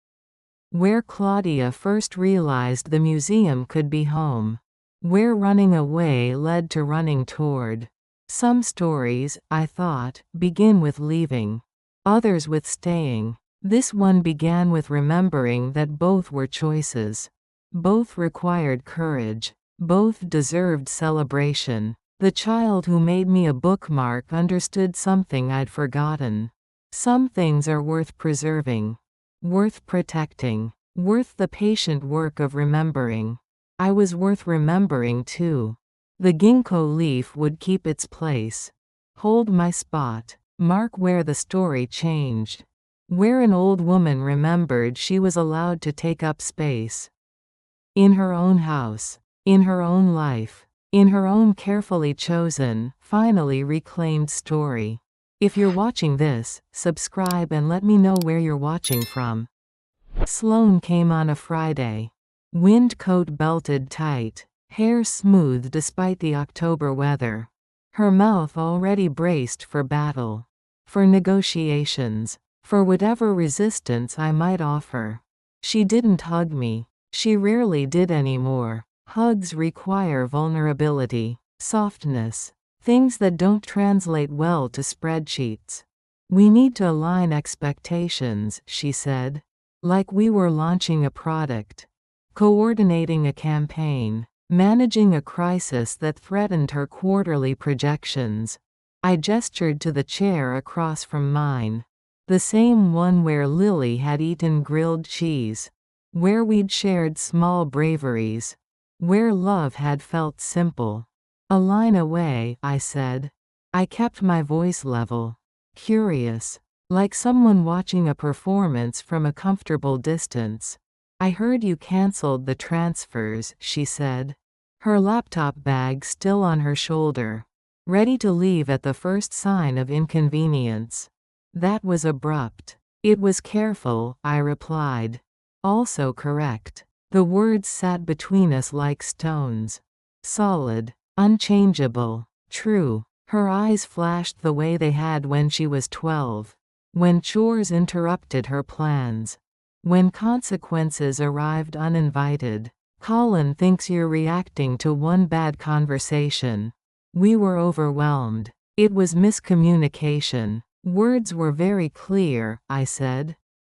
Where Claudia first realized the museum could be home. Where running away led to running toward. Some stories, I thought, begin with leaving. Others with staying. This one began with remembering that both were choices. Both required courage. Both deserved celebration. The child who made me a bookmark understood something I'd forgotten. Some things are worth preserving. Worth protecting. Worth the patient work of remembering. I was worth remembering too. The ginkgo leaf would keep its place. Hold my spot. Mark where the story changed. Where an old woman remembered she was allowed to take up space. In her own house. In her own life. In her own carefully chosen, finally reclaimed story. If you're watching this, subscribe and let me know where you're watching from. Sloane came on a Friday. Wind coat belted tight. Hair smooth despite the October weather. Her mouth already braced for battle. For negotiations. For whatever resistance I might offer. She didn't hug me. She rarely did anymore. Hugs require vulnerability, softness, things that don't translate well to spreadsheets. We need to align expectations, she said. Like we were launching a product. Coordinating a campaign. Managing a crisis that threatened her quarterly projections. I gestured to the chair across from mine. The same one where Lily had eaten grilled cheese. Where we'd shared small braveries. Where love had felt simple. A line away, I said. I kept my voice level. Curious. Like someone watching a performance from a comfortable distance. I heard you canceled the transfers, she said. Her laptop bag still on her shoulder. Ready to leave at the first sign of inconvenience. That was abrupt. It was careful, I replied. Also correct. The words sat between us like stones. Solid. Unchangeable. True. Her eyes flashed the way they had when she was 12. When chores interrupted her plans. When consequences arrived uninvited. Colin thinks you're reacting to one bad conversation. We were overwhelmed. It was miscommunication. Words were very clear, I said.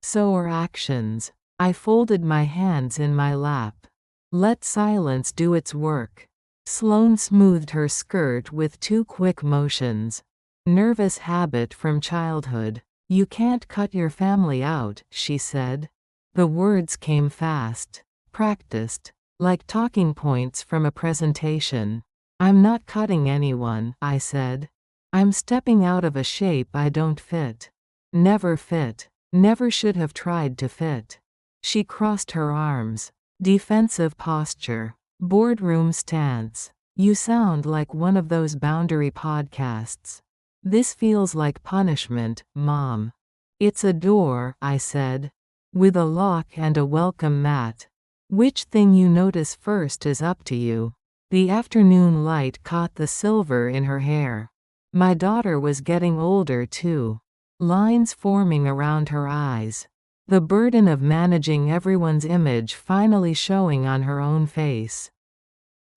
So are actions. I folded my hands in my lap. Let silence do its work. Sloane smoothed her skirt with 2 quick motions. Nervous habit from childhood. You can't cut your family out, she said. The words came fast. Practiced. Like talking points from a presentation. I'm not cutting anyone, I said. I'm stepping out of a shape I don't fit. Never fit. Never should have tried to fit. She crossed her arms. Defensive posture. Boardroom stance. You sound like one of those boundary podcasts. This feels like punishment, Mom. It's a door, I said. With a lock and a welcome mat. Which thing you notice first is up to you. The afternoon light caught the silver in her hair. My daughter was getting older too. Lines forming around her eyes. The burden of managing everyone's image finally showing on her own face.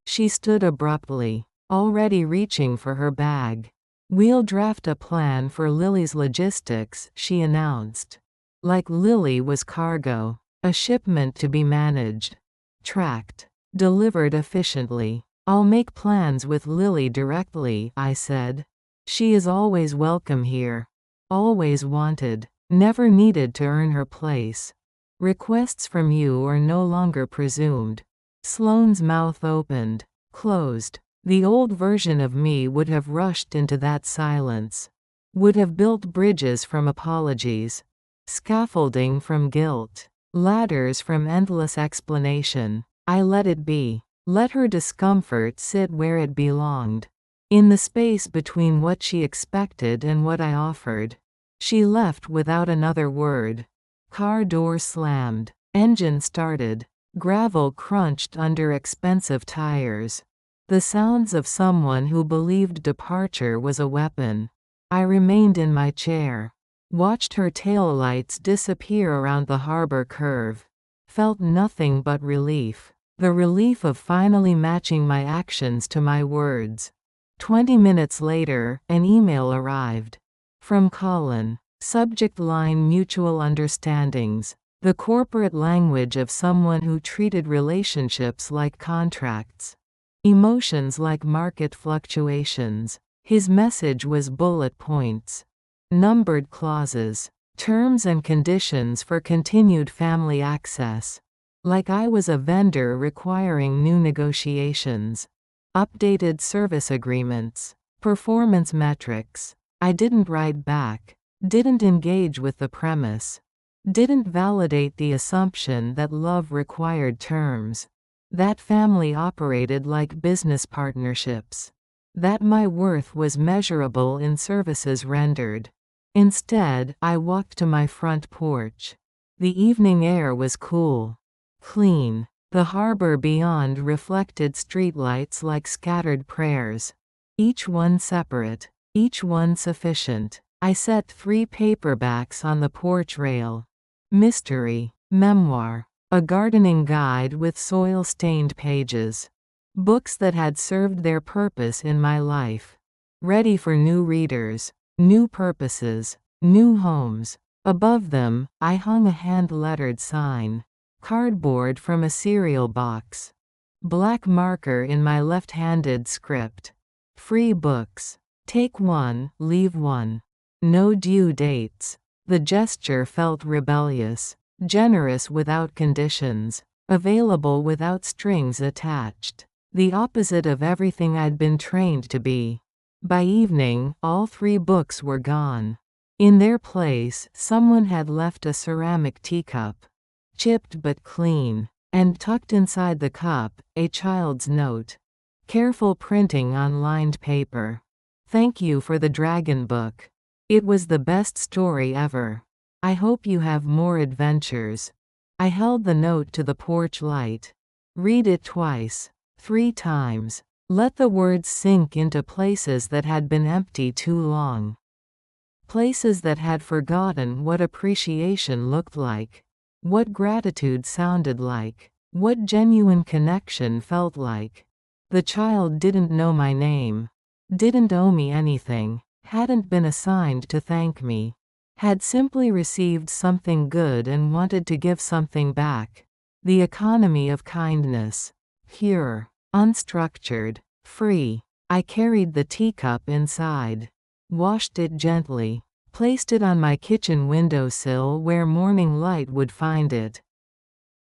She stood abruptly, already reaching for her bag. We'll draft a plan for Lily's logistics, she announced. Like Lily was cargo, a shipment to be managed, tracked, delivered efficiently. I'll make plans with Lily directly, I said. She is always welcome here. Always wanted. Never needed to earn her place. Requests from you are no longer presumed. Sloane's mouth opened, closed. The old version of me would have rushed into that silence. Would have built bridges from apologies. Scaffolding from guilt. Ladders from endless explanation. I let it be. Let her discomfort sit where it belonged. In the space between what she expected and what I offered. She left without another word. Car door slammed. Engine started. Gravel crunched under expensive tires. The sounds of someone who believed departure was a weapon. I remained in my chair. Watched her taillights disappear around the harbor curve. Felt nothing but relief. The relief of finally matching my actions to my words. 20 minutes later, an email arrived. From Colin. Subject line: mutual understandings. The corporate language of someone who treated relationships like contracts. Emotions like market fluctuations. His message was bullet points. Numbered clauses. Terms and conditions for continued family access. Like I was a vendor requiring new negotiations. Updated service agreements. Performance metrics. I didn't write back. Didn't engage with the premise. Didn't validate the assumption that love required terms. That family operated like business partnerships. That my worth was measurable in services rendered. Instead, I walked to my front porch. The evening air was cool. Clean. The harbor beyond reflected streetlights like scattered prayers. Each one separate. Each one sufficient. I set 3 paperbacks on the porch rail. Mystery. Memoir. A gardening guide with soil-stained pages. Books that had served their purpose in my life. Ready for new readers. New purposes. New homes. Above them, I hung a hand-lettered sign. Cardboard from a cereal box. Black marker in my left-handed script. Free books. Take 1, leave 1. No due dates. The gesture felt rebellious. Generous without conditions. Available without strings attached. The opposite of everything I'd been trained to be. By evening, all 3 books were gone. In their place, someone had left a ceramic teacup. Chipped but clean. And tucked inside the cup, a child's note. Careful printing on lined paper. Thank you for the dragon book. It was the best story ever. I hope you have more adventures. I held the note to the porch light. Read it twice. 3 times. Let the words sink into places that had been empty too long. Places that had forgotten what appreciation looked like. What gratitude sounded like. What genuine connection felt like. The child didn't know my name. Didn't owe me anything. Hadn't been assigned to thank me. Had simply received something good and wanted to give something back. The economy of kindness. Pure. Unstructured. Free. I carried the teacup inside. Washed it gently. Placed it on my kitchen windowsill where morning light would find it.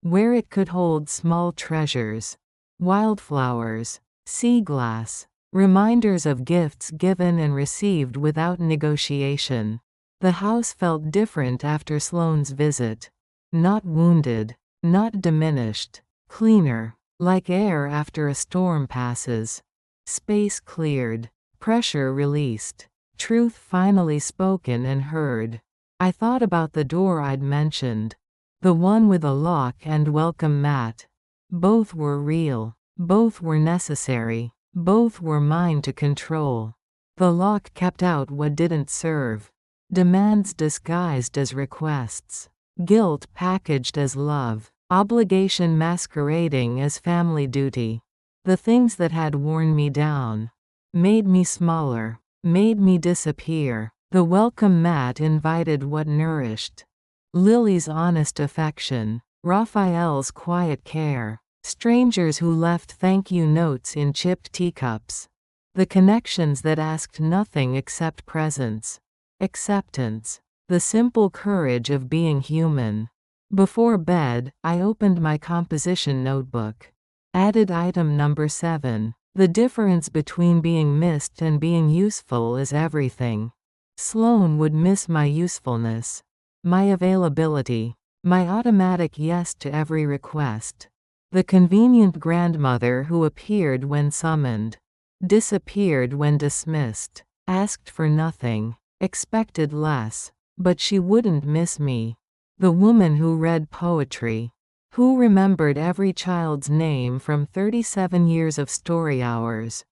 Where it could hold small treasures. Wildflowers. Sea glass. Reminders of gifts given and received without negotiation. The house felt different after Sloane's visit. Not wounded. Not diminished. Cleaner. Like air after a storm passes. Space cleared. Pressure released. Truth finally spoken and heard. I thought about the door I'd mentioned. The one with a lock and welcome mat. Both were real. Both were necessary. Both were mine to control. The lock kept out what didn't serve. Demands disguised as requests. Guilt packaged as love. Obligation masquerading as family duty. The things that had worn me down. Made me smaller. Made me disappear. The welcome mat invited what nourished. Lily's honest affection. Raphael's quiet care. Strangers who left thank you notes in chipped teacups. The connections that asked nothing except presence. Acceptance. The simple courage of being human. Before bed, I opened my composition notebook. Added item number 7. The difference between being missed and being useful is everything. Sloane would miss my usefulness. My availability. My automatic yes to every request. The convenient grandmother who appeared when summoned. Disappeared when dismissed. Asked for nothing. Expected less. But she wouldn't miss me. The woman who read poetry. Who remembered every child's name from 37 years of story hours.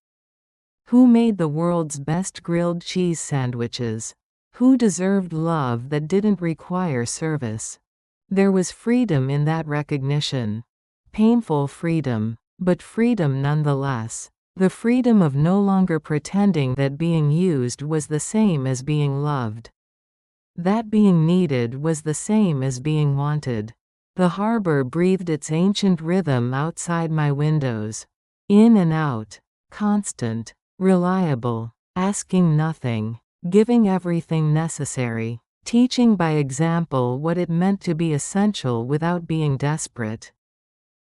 Who made the world's best grilled cheese sandwiches. Who deserved love that didn't require service. There was freedom in that recognition. Painful freedom, but freedom nonetheless. The freedom of no longer pretending that being used was the same as being loved. That being needed was the same as being wanted. The harbor breathed its ancient rhythm outside my windows. In and out. Constant. Reliable. Asking nothing. Giving everything necessary. Teaching by example what it meant to be essential without being desperate.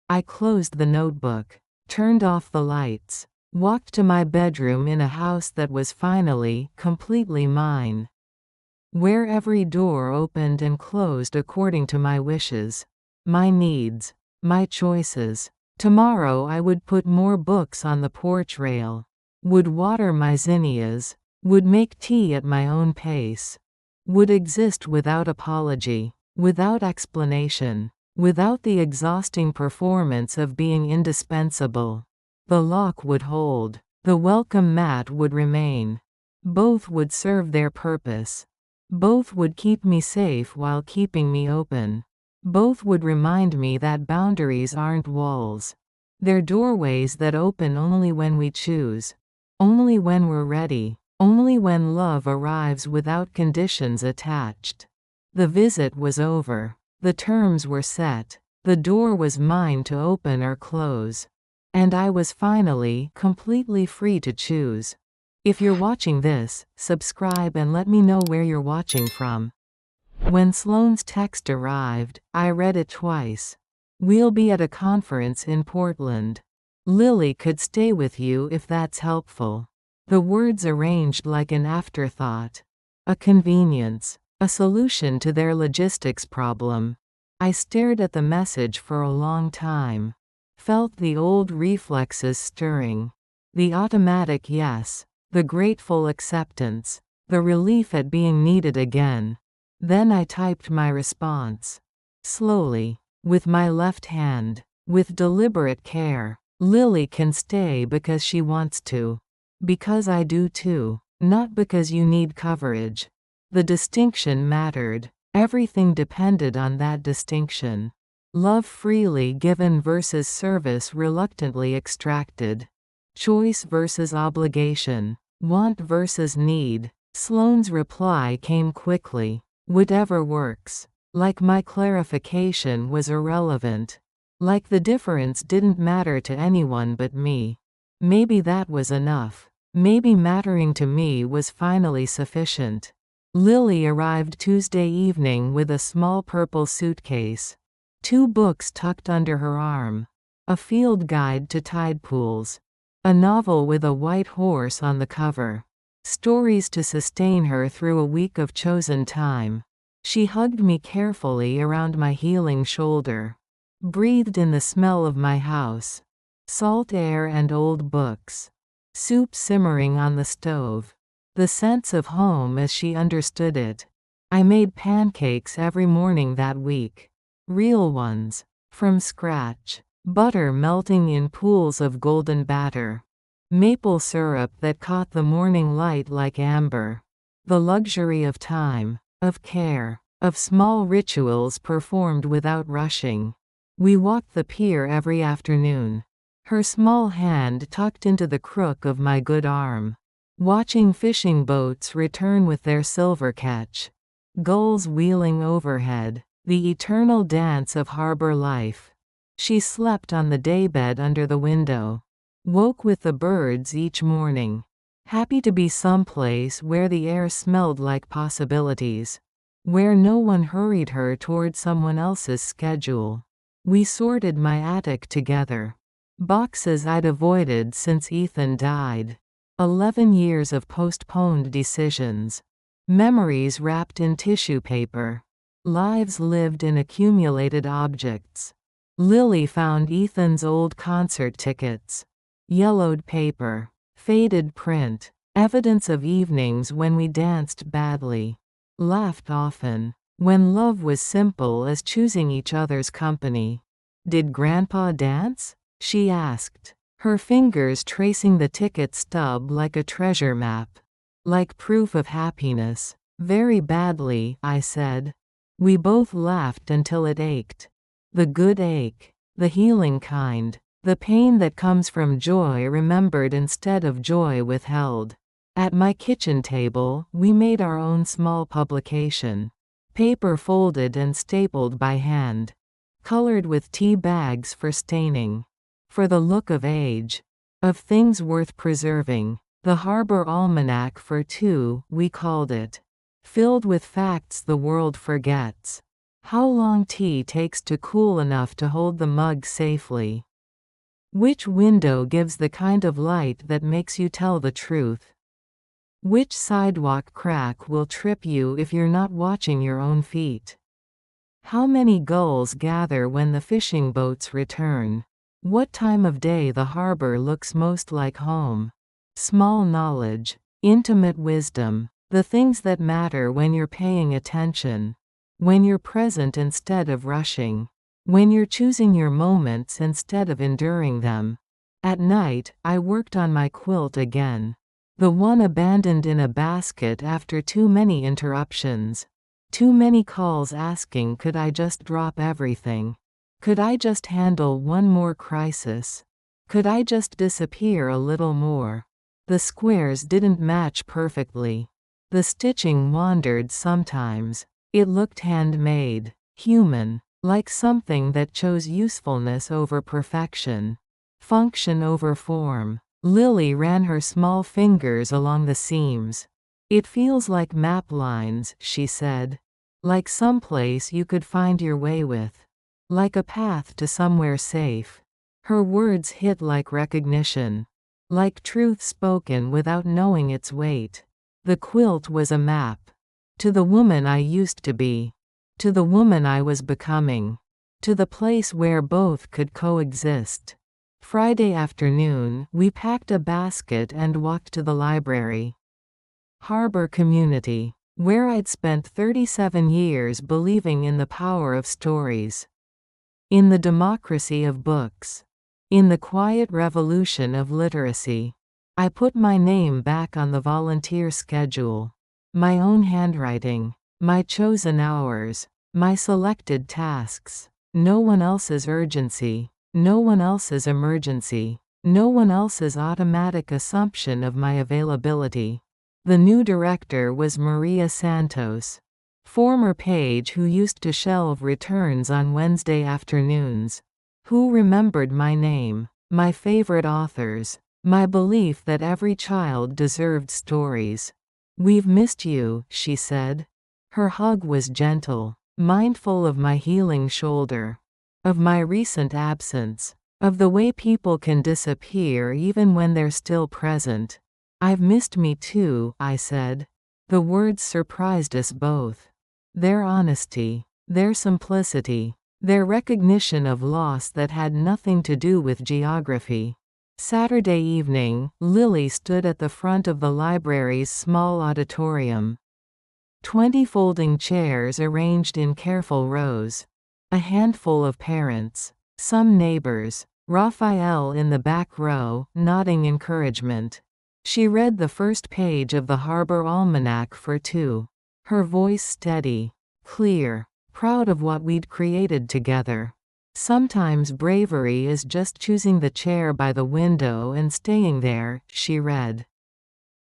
I closed the notebook. Turned off the lights. Walked to my bedroom in a house that was finally, completely mine. Where every door opened and closed according to my wishes. My needs. My choices. Tomorrow I would put more books on the porch rail. Would water my zinnias. Would make tea at my own pace. Would exist without apology. Without explanation. Without the exhausting performance of being indispensable. The lock would hold. The welcome mat would remain. Both would serve their purpose. Both would keep me safe while keeping me open. Both would remind me that boundaries aren't walls. They're doorways that open only when we choose. Only when we're ready. Only when love arrives without conditions attached. The visit was over. The terms were set. The door was mine to open or close. And I was finally, completely free to choose. If you're watching this, subscribe and let me know where you're watching from. When Sloane's text arrived, I read it twice. We'll be at a conference in Portland. Lily could stay with you if that's helpful. The words arranged like an afterthought. A convenience. A solution to their logistics problem. I stared at the message for a long time. Felt the old reflexes stirring. The automatic yes. The grateful acceptance. The relief at being needed again. Then I typed my response. Slowly. With my left hand. With deliberate care. Lily can stay because she wants to. Because I do too. Not because you need coverage. The distinction mattered. Everything depended on that distinction. Love freely given versus service reluctantly extracted. Choice versus obligation. Want versus need. Sloane's reply came quickly. Whatever works. Like my clarification was irrelevant. Like the difference didn't matter to anyone but me. Maybe that was enough. Maybe mattering to me was finally sufficient. Lily arrived Tuesday evening with a small purple suitcase. 2 books tucked under her arm. A field guide to tide pools. A novel with a white horse on the cover. Stories to sustain her through a week of chosen time. She hugged me carefully around my healing shoulder. Breathed in the smell of my house. Salt air and old books. Soup simmering on the stove. The sense of home as she understood it. I made pancakes every morning that week. Real ones. From scratch. Butter melting in pools of golden batter. Maple syrup that caught the morning light like amber. The luxury of time. Of care. Of small rituals performed without rushing. We walked the pier every afternoon. Her small hand tucked into the crook of my good arm. Watching fishing boats return with their silver catch. Gulls wheeling overhead. The eternal dance of harbor life. She slept on the daybed under the window. Woke with the birds each morning. Happy to be someplace where the air smelled like possibilities. Where no one hurried her toward someone else's schedule. We sorted my attic together. Boxes I'd avoided since Ethan died. 11 years of postponed decisions. Memories wrapped in tissue paper. Lives lived in accumulated objects. Lily found Ethan's old concert tickets. Yellowed paper. Faded print. Evidence of evenings when we danced badly. Laughed often. When love was simple as choosing each other's company. Did Grandpa dance? She asked. Her fingers tracing the ticket stub like a treasure map. Like proof of happiness. Very badly, I said. We both laughed until it ached. The good ache. The healing kind. The pain that comes from joy remembered instead of joy withheld. At my kitchen table, we made our own small publication. Paper folded and stapled by hand. Colored with tea bags for staining. For the look of age. Of things worth preserving. The Harbor Almanac for 2, we called it. Filled with facts the world forgets. How long tea takes to cool enough to hold the mug safely. Which window gives the kind of light that makes you tell the truth? Which sidewalk crack will trip you if you're not watching your own feet? How many gulls gather when the fishing boats return? What time of day the harbor looks most like home? Small knowledge. Intimate wisdom. The things that matter when you're paying attention. When you're present instead of rushing. When you're choosing your moments instead of enduring them. At night, I worked on my quilt again. The one abandoned in a basket after too many interruptions. Too many calls asking could I just drop everything? Could I just handle one more crisis? Could I just disappear a little more? The squares didn't match perfectly. The stitching wandered sometimes. It looked handmade, human. Like something that chose usefulness over perfection. Function over form. Lily ran her small fingers along the seams. It feels like map lines, she said. Like someplace you could find your way with. Like a path to somewhere safe. Her words hit like recognition. Like truth spoken without knowing its weight. The quilt was a map. To the woman I used to be. To the woman I was becoming. To the place where both could coexist. Friday afternoon, we packed a basket and walked to the library. Harbor Community. Where I'd spent 37 years believing in the power of stories. In the democracy of books. In the quiet revolution of literacy. I put my name back on the volunteer schedule. My own handwriting. My chosen hours. My selected tasks. No one else's urgency. No one else's emergency. No one else's automatic assumption of my availability. The new director was Maria Santos. Former page who used to shelve returns on Wednesday afternoons. Who remembered my name, my favorite authors, my belief that every child deserved stories. We've missed you, she said. Her hug was gentle, mindful of my healing shoulder, of my recent absence, of the way people can disappear even when they're still present. I've missed me too, I said. The words surprised us both. Their honesty, their simplicity, their recognition of loss that had nothing to do with geography. Saturday evening, Lily stood at the front of the library's small auditorium. 20 folding chairs arranged in careful rows. A handful of parents, some neighbors, Raphael in the back row, nodding encouragement. She read the first page of the Harbor Almanac for two. Her voice steady, clear, proud of what we'd created together. Sometimes bravery is just choosing the chair by the window and staying there, she read.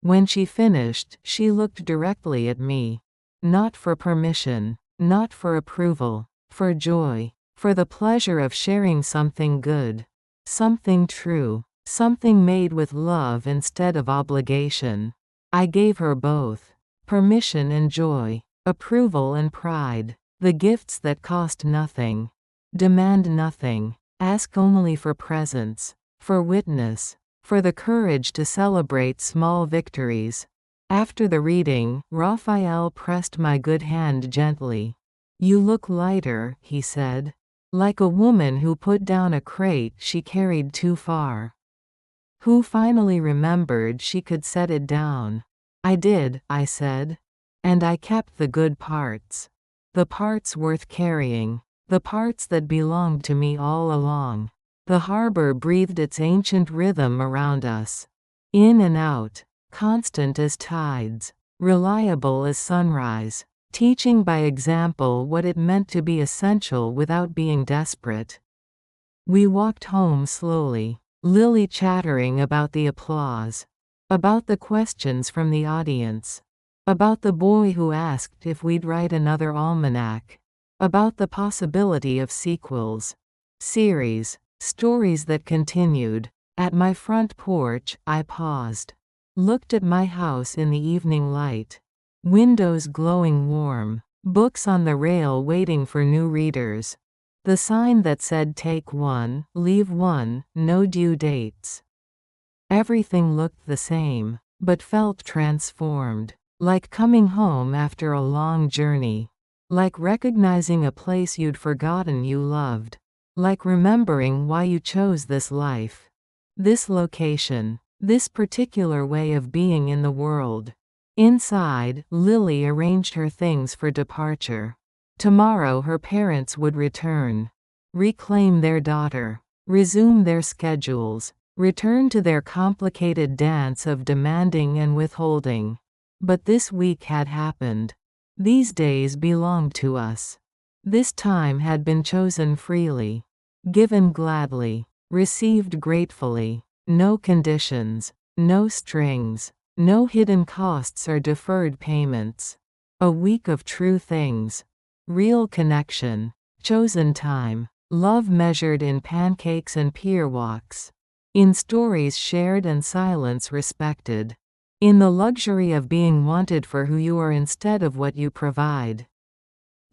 When she finished, she looked directly at me. Not for permission, not for approval, for joy, for the pleasure of sharing something good, something true, something made with love instead of obligation. I gave her both. Permission and joy, approval and pride, the gifts that cost nothing, demand nothing, ask only for presence, for witness, for the courage to celebrate small victories. After the reading, Raphael pressed my good hand gently. You look lighter, he said. Like a woman who put down a crate she carried too far. Who finally remembered she could set it down. I did, I said. And I kept the good parts. The parts worth carrying. The parts that belonged to me all along. The harbor breathed its ancient rhythm around us. In and out, constant as tides, reliable as sunrise, teaching by example what it meant to be essential without being desperate. We walked home slowly, Lily chattering about the applause, about the questions from the audience, about the boy who asked if we'd write another almanac, about the possibility of sequels, series, stories that continued. At my front porch, I paused, looked at my house in the evening light, windows glowing warm, books on the rail waiting for new readers, the sign that said take one, leave one, no due dates. Everything looked the same, but felt transformed, like coming home after a long journey, like recognizing a place you'd forgotten you loved, like remembering why you chose this life, this location, this particular way of being in the world. Inside, Lily arranged her things for departure. Tomorrow her parents would return, reclaim their daughter, resume their schedules, return to their complicated dance of demanding and withholding. But this week had happened. These days belonged to us. This time had been chosen freely, given gladly, received gratefully. No conditions, no strings, no hidden costs or deferred payments. A week of true things. Real connection, chosen time, love measured in pancakes and pier walks. In stories shared and silence respected. In the luxury of being wanted for who you are instead of what you provide.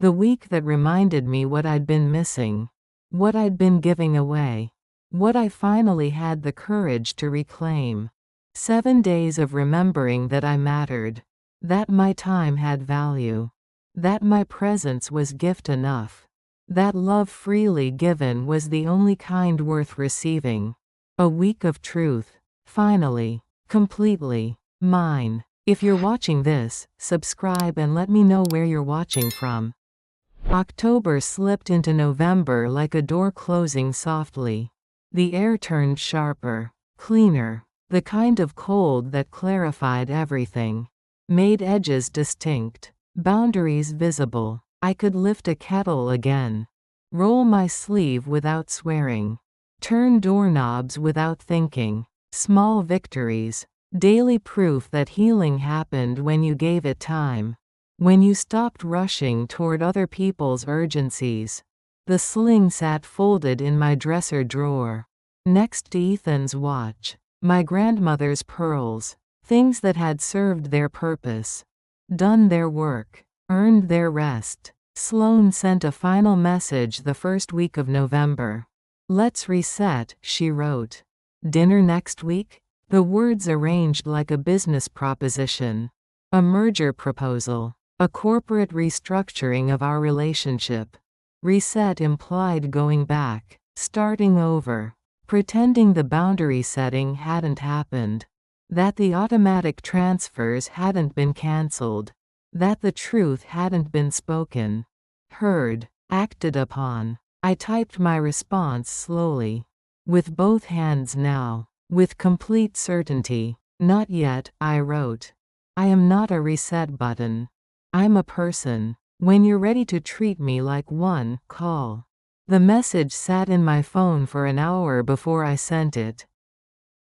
The week that reminded me what I'd been missing, what I'd been giving away, what I finally had the courage to reclaim. 7 days of remembering that I mattered, that my time had value, that my presence was gift enough, that love freely given was the only kind worth receiving. A week of truth, finally, completely mine. If you're watching this, subscribe and let me know where you're watching from. October slipped into November like a door closing softly. The air turned sharper, cleaner, the kind of cold that clarified everything, made edges distinct, boundaries visible. I could lift a kettle again, roll my sleeve without swearing, turn doorknobs without thinking. Small victories, daily proof that healing happened when you gave it time. When you stopped rushing toward other people's urgencies. The sling sat folded in my dresser drawer. Next to Ethan's watch. My grandmother's pearls. Things that had served their purpose. Done their work. Earned their rest. Sloane sent a final message the first week of November. "Let's reset," she wrote. "Dinner next week?" The words arranged like a business proposition. A merger proposal. A corporate restructuring of our relationship. Reset implied going back. Starting over. Pretending the boundary setting hadn't happened. That the automatic transfers hadn't been cancelled. That the truth hadn't been spoken. Heard. Acted upon. I typed my response slowly. With both hands now. With complete certainty. "Not yet," I wrote. "I am not a reset button. I'm a person. When you're ready to treat me like one, call." The message sat in my phone for an hour before I sent it.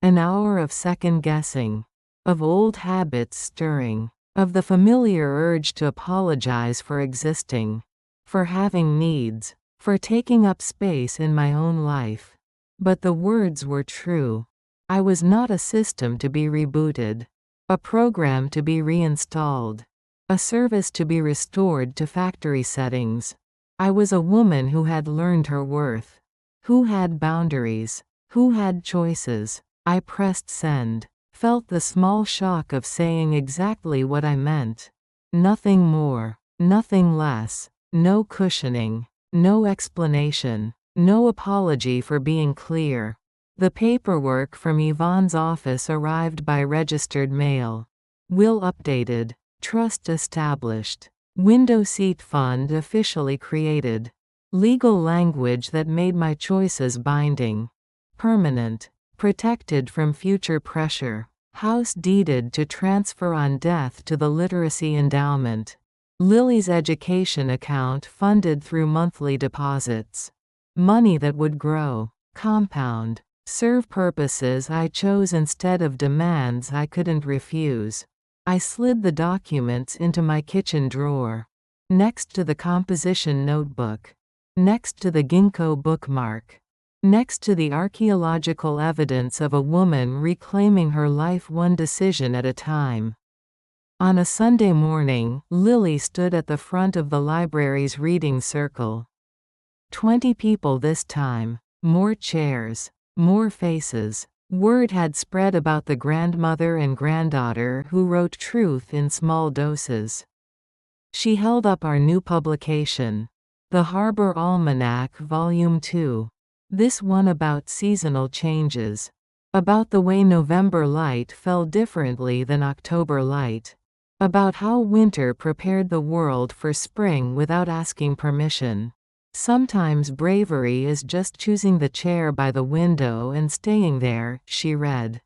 An hour of second-guessing. Of old habits stirring. Of the familiar urge to apologize for existing. For having needs. For taking up space in my own life. But the words were true. I was not a system to be rebooted. A program to be reinstalled. A service to be restored to factory settings. I was a woman who had learned her worth. Who had boundaries. Who had choices. I pressed send. Felt the small shock of saying exactly what I meant. Nothing more. Nothing less. No cushioning. No explanation. No apology for being clear. The paperwork from Yvonne's office arrived by registered mail. Will updated. Trust established. Window seat fund officially created. Legal language that made my choices binding. Permanent. Protected from future pressure. House deeded to transfer on death to the literacy endowment. Lily's education account funded through monthly deposits. Money that would grow. Compound. Serve purposes I chose instead of demands I couldn't refuse. I slid the documents into my kitchen drawer. Next to the composition notebook. Next to the ginkgo bookmark. Next to the archaeological evidence of a woman reclaiming her life one decision at a time. On a Sunday morning, Lily stood at the front of the library's reading circle. 20 people this time. More chairs. More faces. Word had spread about the grandmother and granddaughter who wrote truth in small doses. She held up our new publication. The Harbor Almanac, Volume 2. This one about seasonal changes. About the way November light fell differently than October light. About how winter prepared the world for spring without asking permission. Sometimes bravery is just choosing the chair by the window and staying there, she read.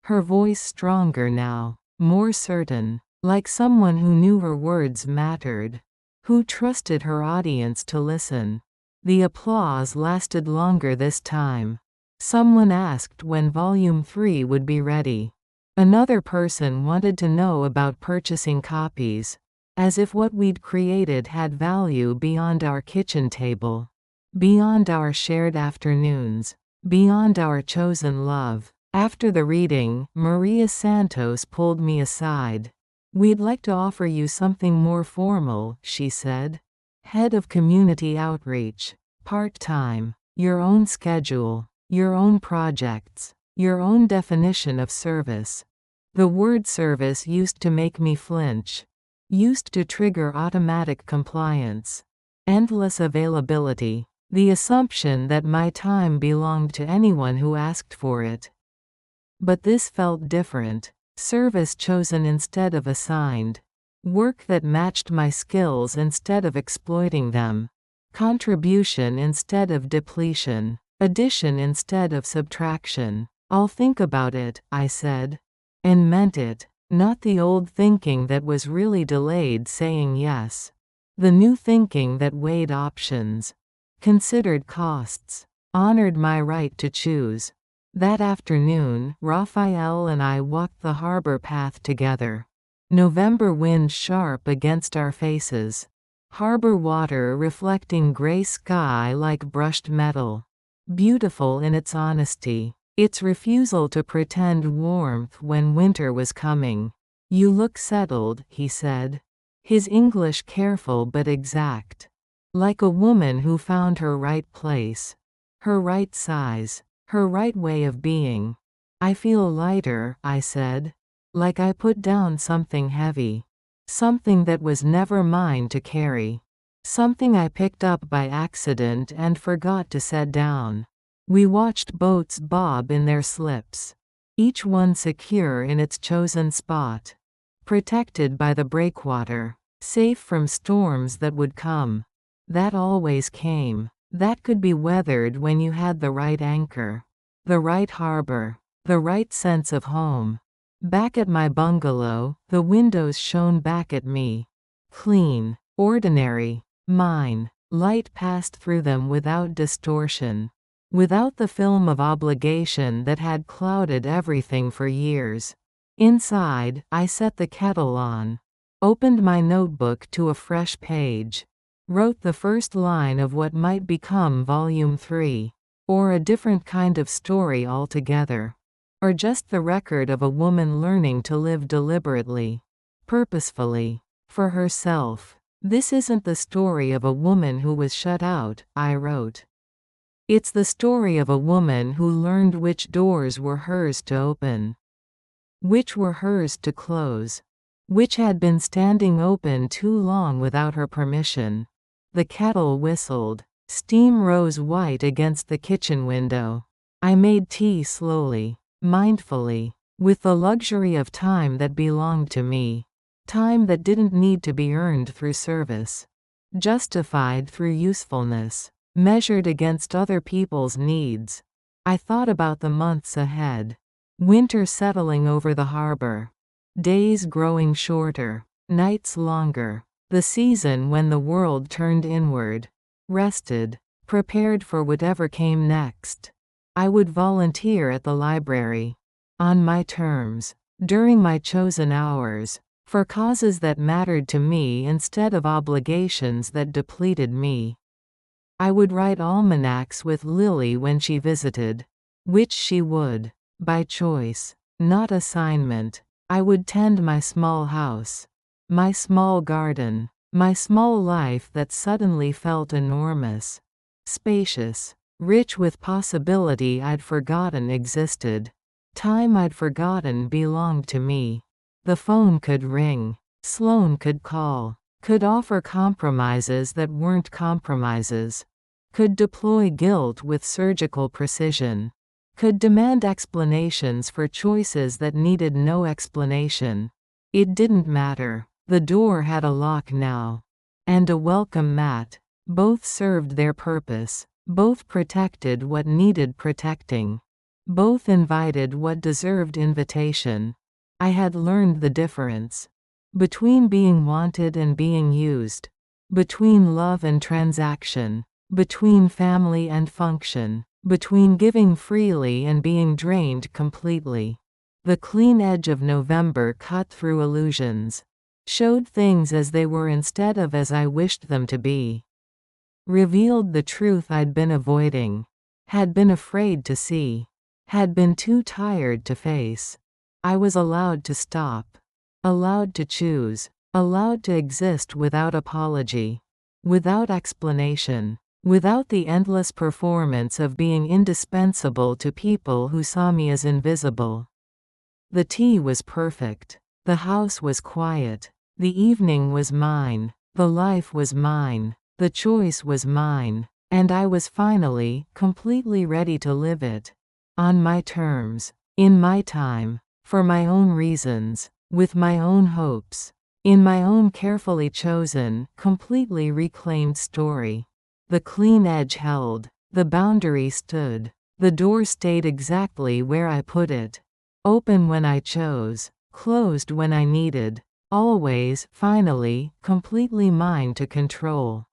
Her voice stronger now, more certain, like someone who knew her words mattered, who trusted her audience to listen. The applause lasted longer this time. Someone asked when Volume 3 would be ready. Another person wanted to know about purchasing copies. As if what we'd created had value beyond our kitchen table. Beyond our shared afternoons. Beyond our chosen love. After the reading, Maria Santos pulled me aside. "We'd like to offer you something more formal," she said. "Head of Community Outreach. Part-time. Your own schedule. Your own projects. Your own definition of service." The word service used to make me flinch. Used to trigger automatic compliance. Endless availability. The assumption that my time belonged to anyone who asked for it. But this felt different. Service chosen instead of assigned. Work that matched my skills instead of exploiting them. Contribution instead of depletion. Addition instead of subtraction. "I'll think about it," I said. And meant it. Not the old thinking that was really delayed saying yes. The new thinking that weighed options. Considered costs. Honored my right to choose. That afternoon, Raphael and I walked the harbor path together. November wind sharp against our faces. Harbor water reflecting gray sky like brushed metal. Beautiful in its honesty. Its refusal to pretend warmth when winter was coming. "You look settled," he said. His English careful but exact. Like a woman who found her right place. Her right size. Her right way of being. "I feel lighter," I said. Like I put down something heavy. Something that was never mine to carry. Something I picked up by accident and forgot to set down. We watched boats bob in their slips. Each one secure in its chosen spot. Protected by the breakwater. Safe from storms that would come. That always came. That could be weathered when you had the right anchor. The right harbor. The right sense of home. Back at my bungalow, the windows shone back at me. Clean. Ordinary. Mine. Light passed through them without distortion. Without the film of obligation that had clouded everything for years. Inside, I set the kettle on. Opened my notebook to a fresh page. Wrote the first line of what might become Volume 3. Or a different kind of story altogether. Or just the record of a woman learning to live deliberately. Purposefully. For herself. "This isn't the story of a woman who was shut out," I wrote. "It's the story of a woman who learned which doors were hers to open. Which were hers to close. Which had been standing open too long without her permission." The kettle whistled. Steam rose white against the kitchen window. I made tea slowly. Mindfully. With the luxury of time that belonged to me. Time that didn't need to be earned through service. Justified through usefulness. Measured against other people's needs. I thought about the months ahead. Winter settling over the harbor. Days growing shorter. Nights longer. The season when the world turned inward. Rested. Prepared for whatever came next. I would volunteer at the library. On my terms. During my chosen hours. For causes that mattered to me instead of obligations that depleted me. I would write almanacs with Lily when she visited. Which she would. By choice. Not assignment. I would tend my small house. My small garden. My small life that suddenly felt enormous. Spacious. Rich with possibility I'd forgotten existed. Time I'd forgotten belonged to me. The phone could ring. Sloan could call. Could offer compromises that weren't compromises. Could deploy guilt with surgical precision. Could demand explanations for choices that needed no explanation. It didn't matter. The door had a lock now. And a welcome mat. Both served their purpose. Both protected what needed protecting. Both invited what deserved invitation. I had learned the difference. Between being wanted and being used. Between love and transaction. Between family and function. Between giving freely and being drained completely. The clean edge of November cut through illusions. Showed things as they were instead of as I wished them to be. Revealed the truth I'd been avoiding. Had been afraid to see. Had been too tired to face. I was allowed to stop. Allowed to choose. Allowed to exist without apology. Without explanation. Without the endless performance of being indispensable to people who saw me as invisible. The tea was perfect. The house was quiet. The evening was mine. The life was mine. The choice was mine. And I was finally, completely ready to live it. On my terms. In my time. For my own reasons. With my own hopes. In my own carefully chosen, completely reclaimed story. The clean edge held. The boundary stood. The door stayed exactly where I put it. Open when I chose. Closed when I needed. Always, finally, completely mine to control.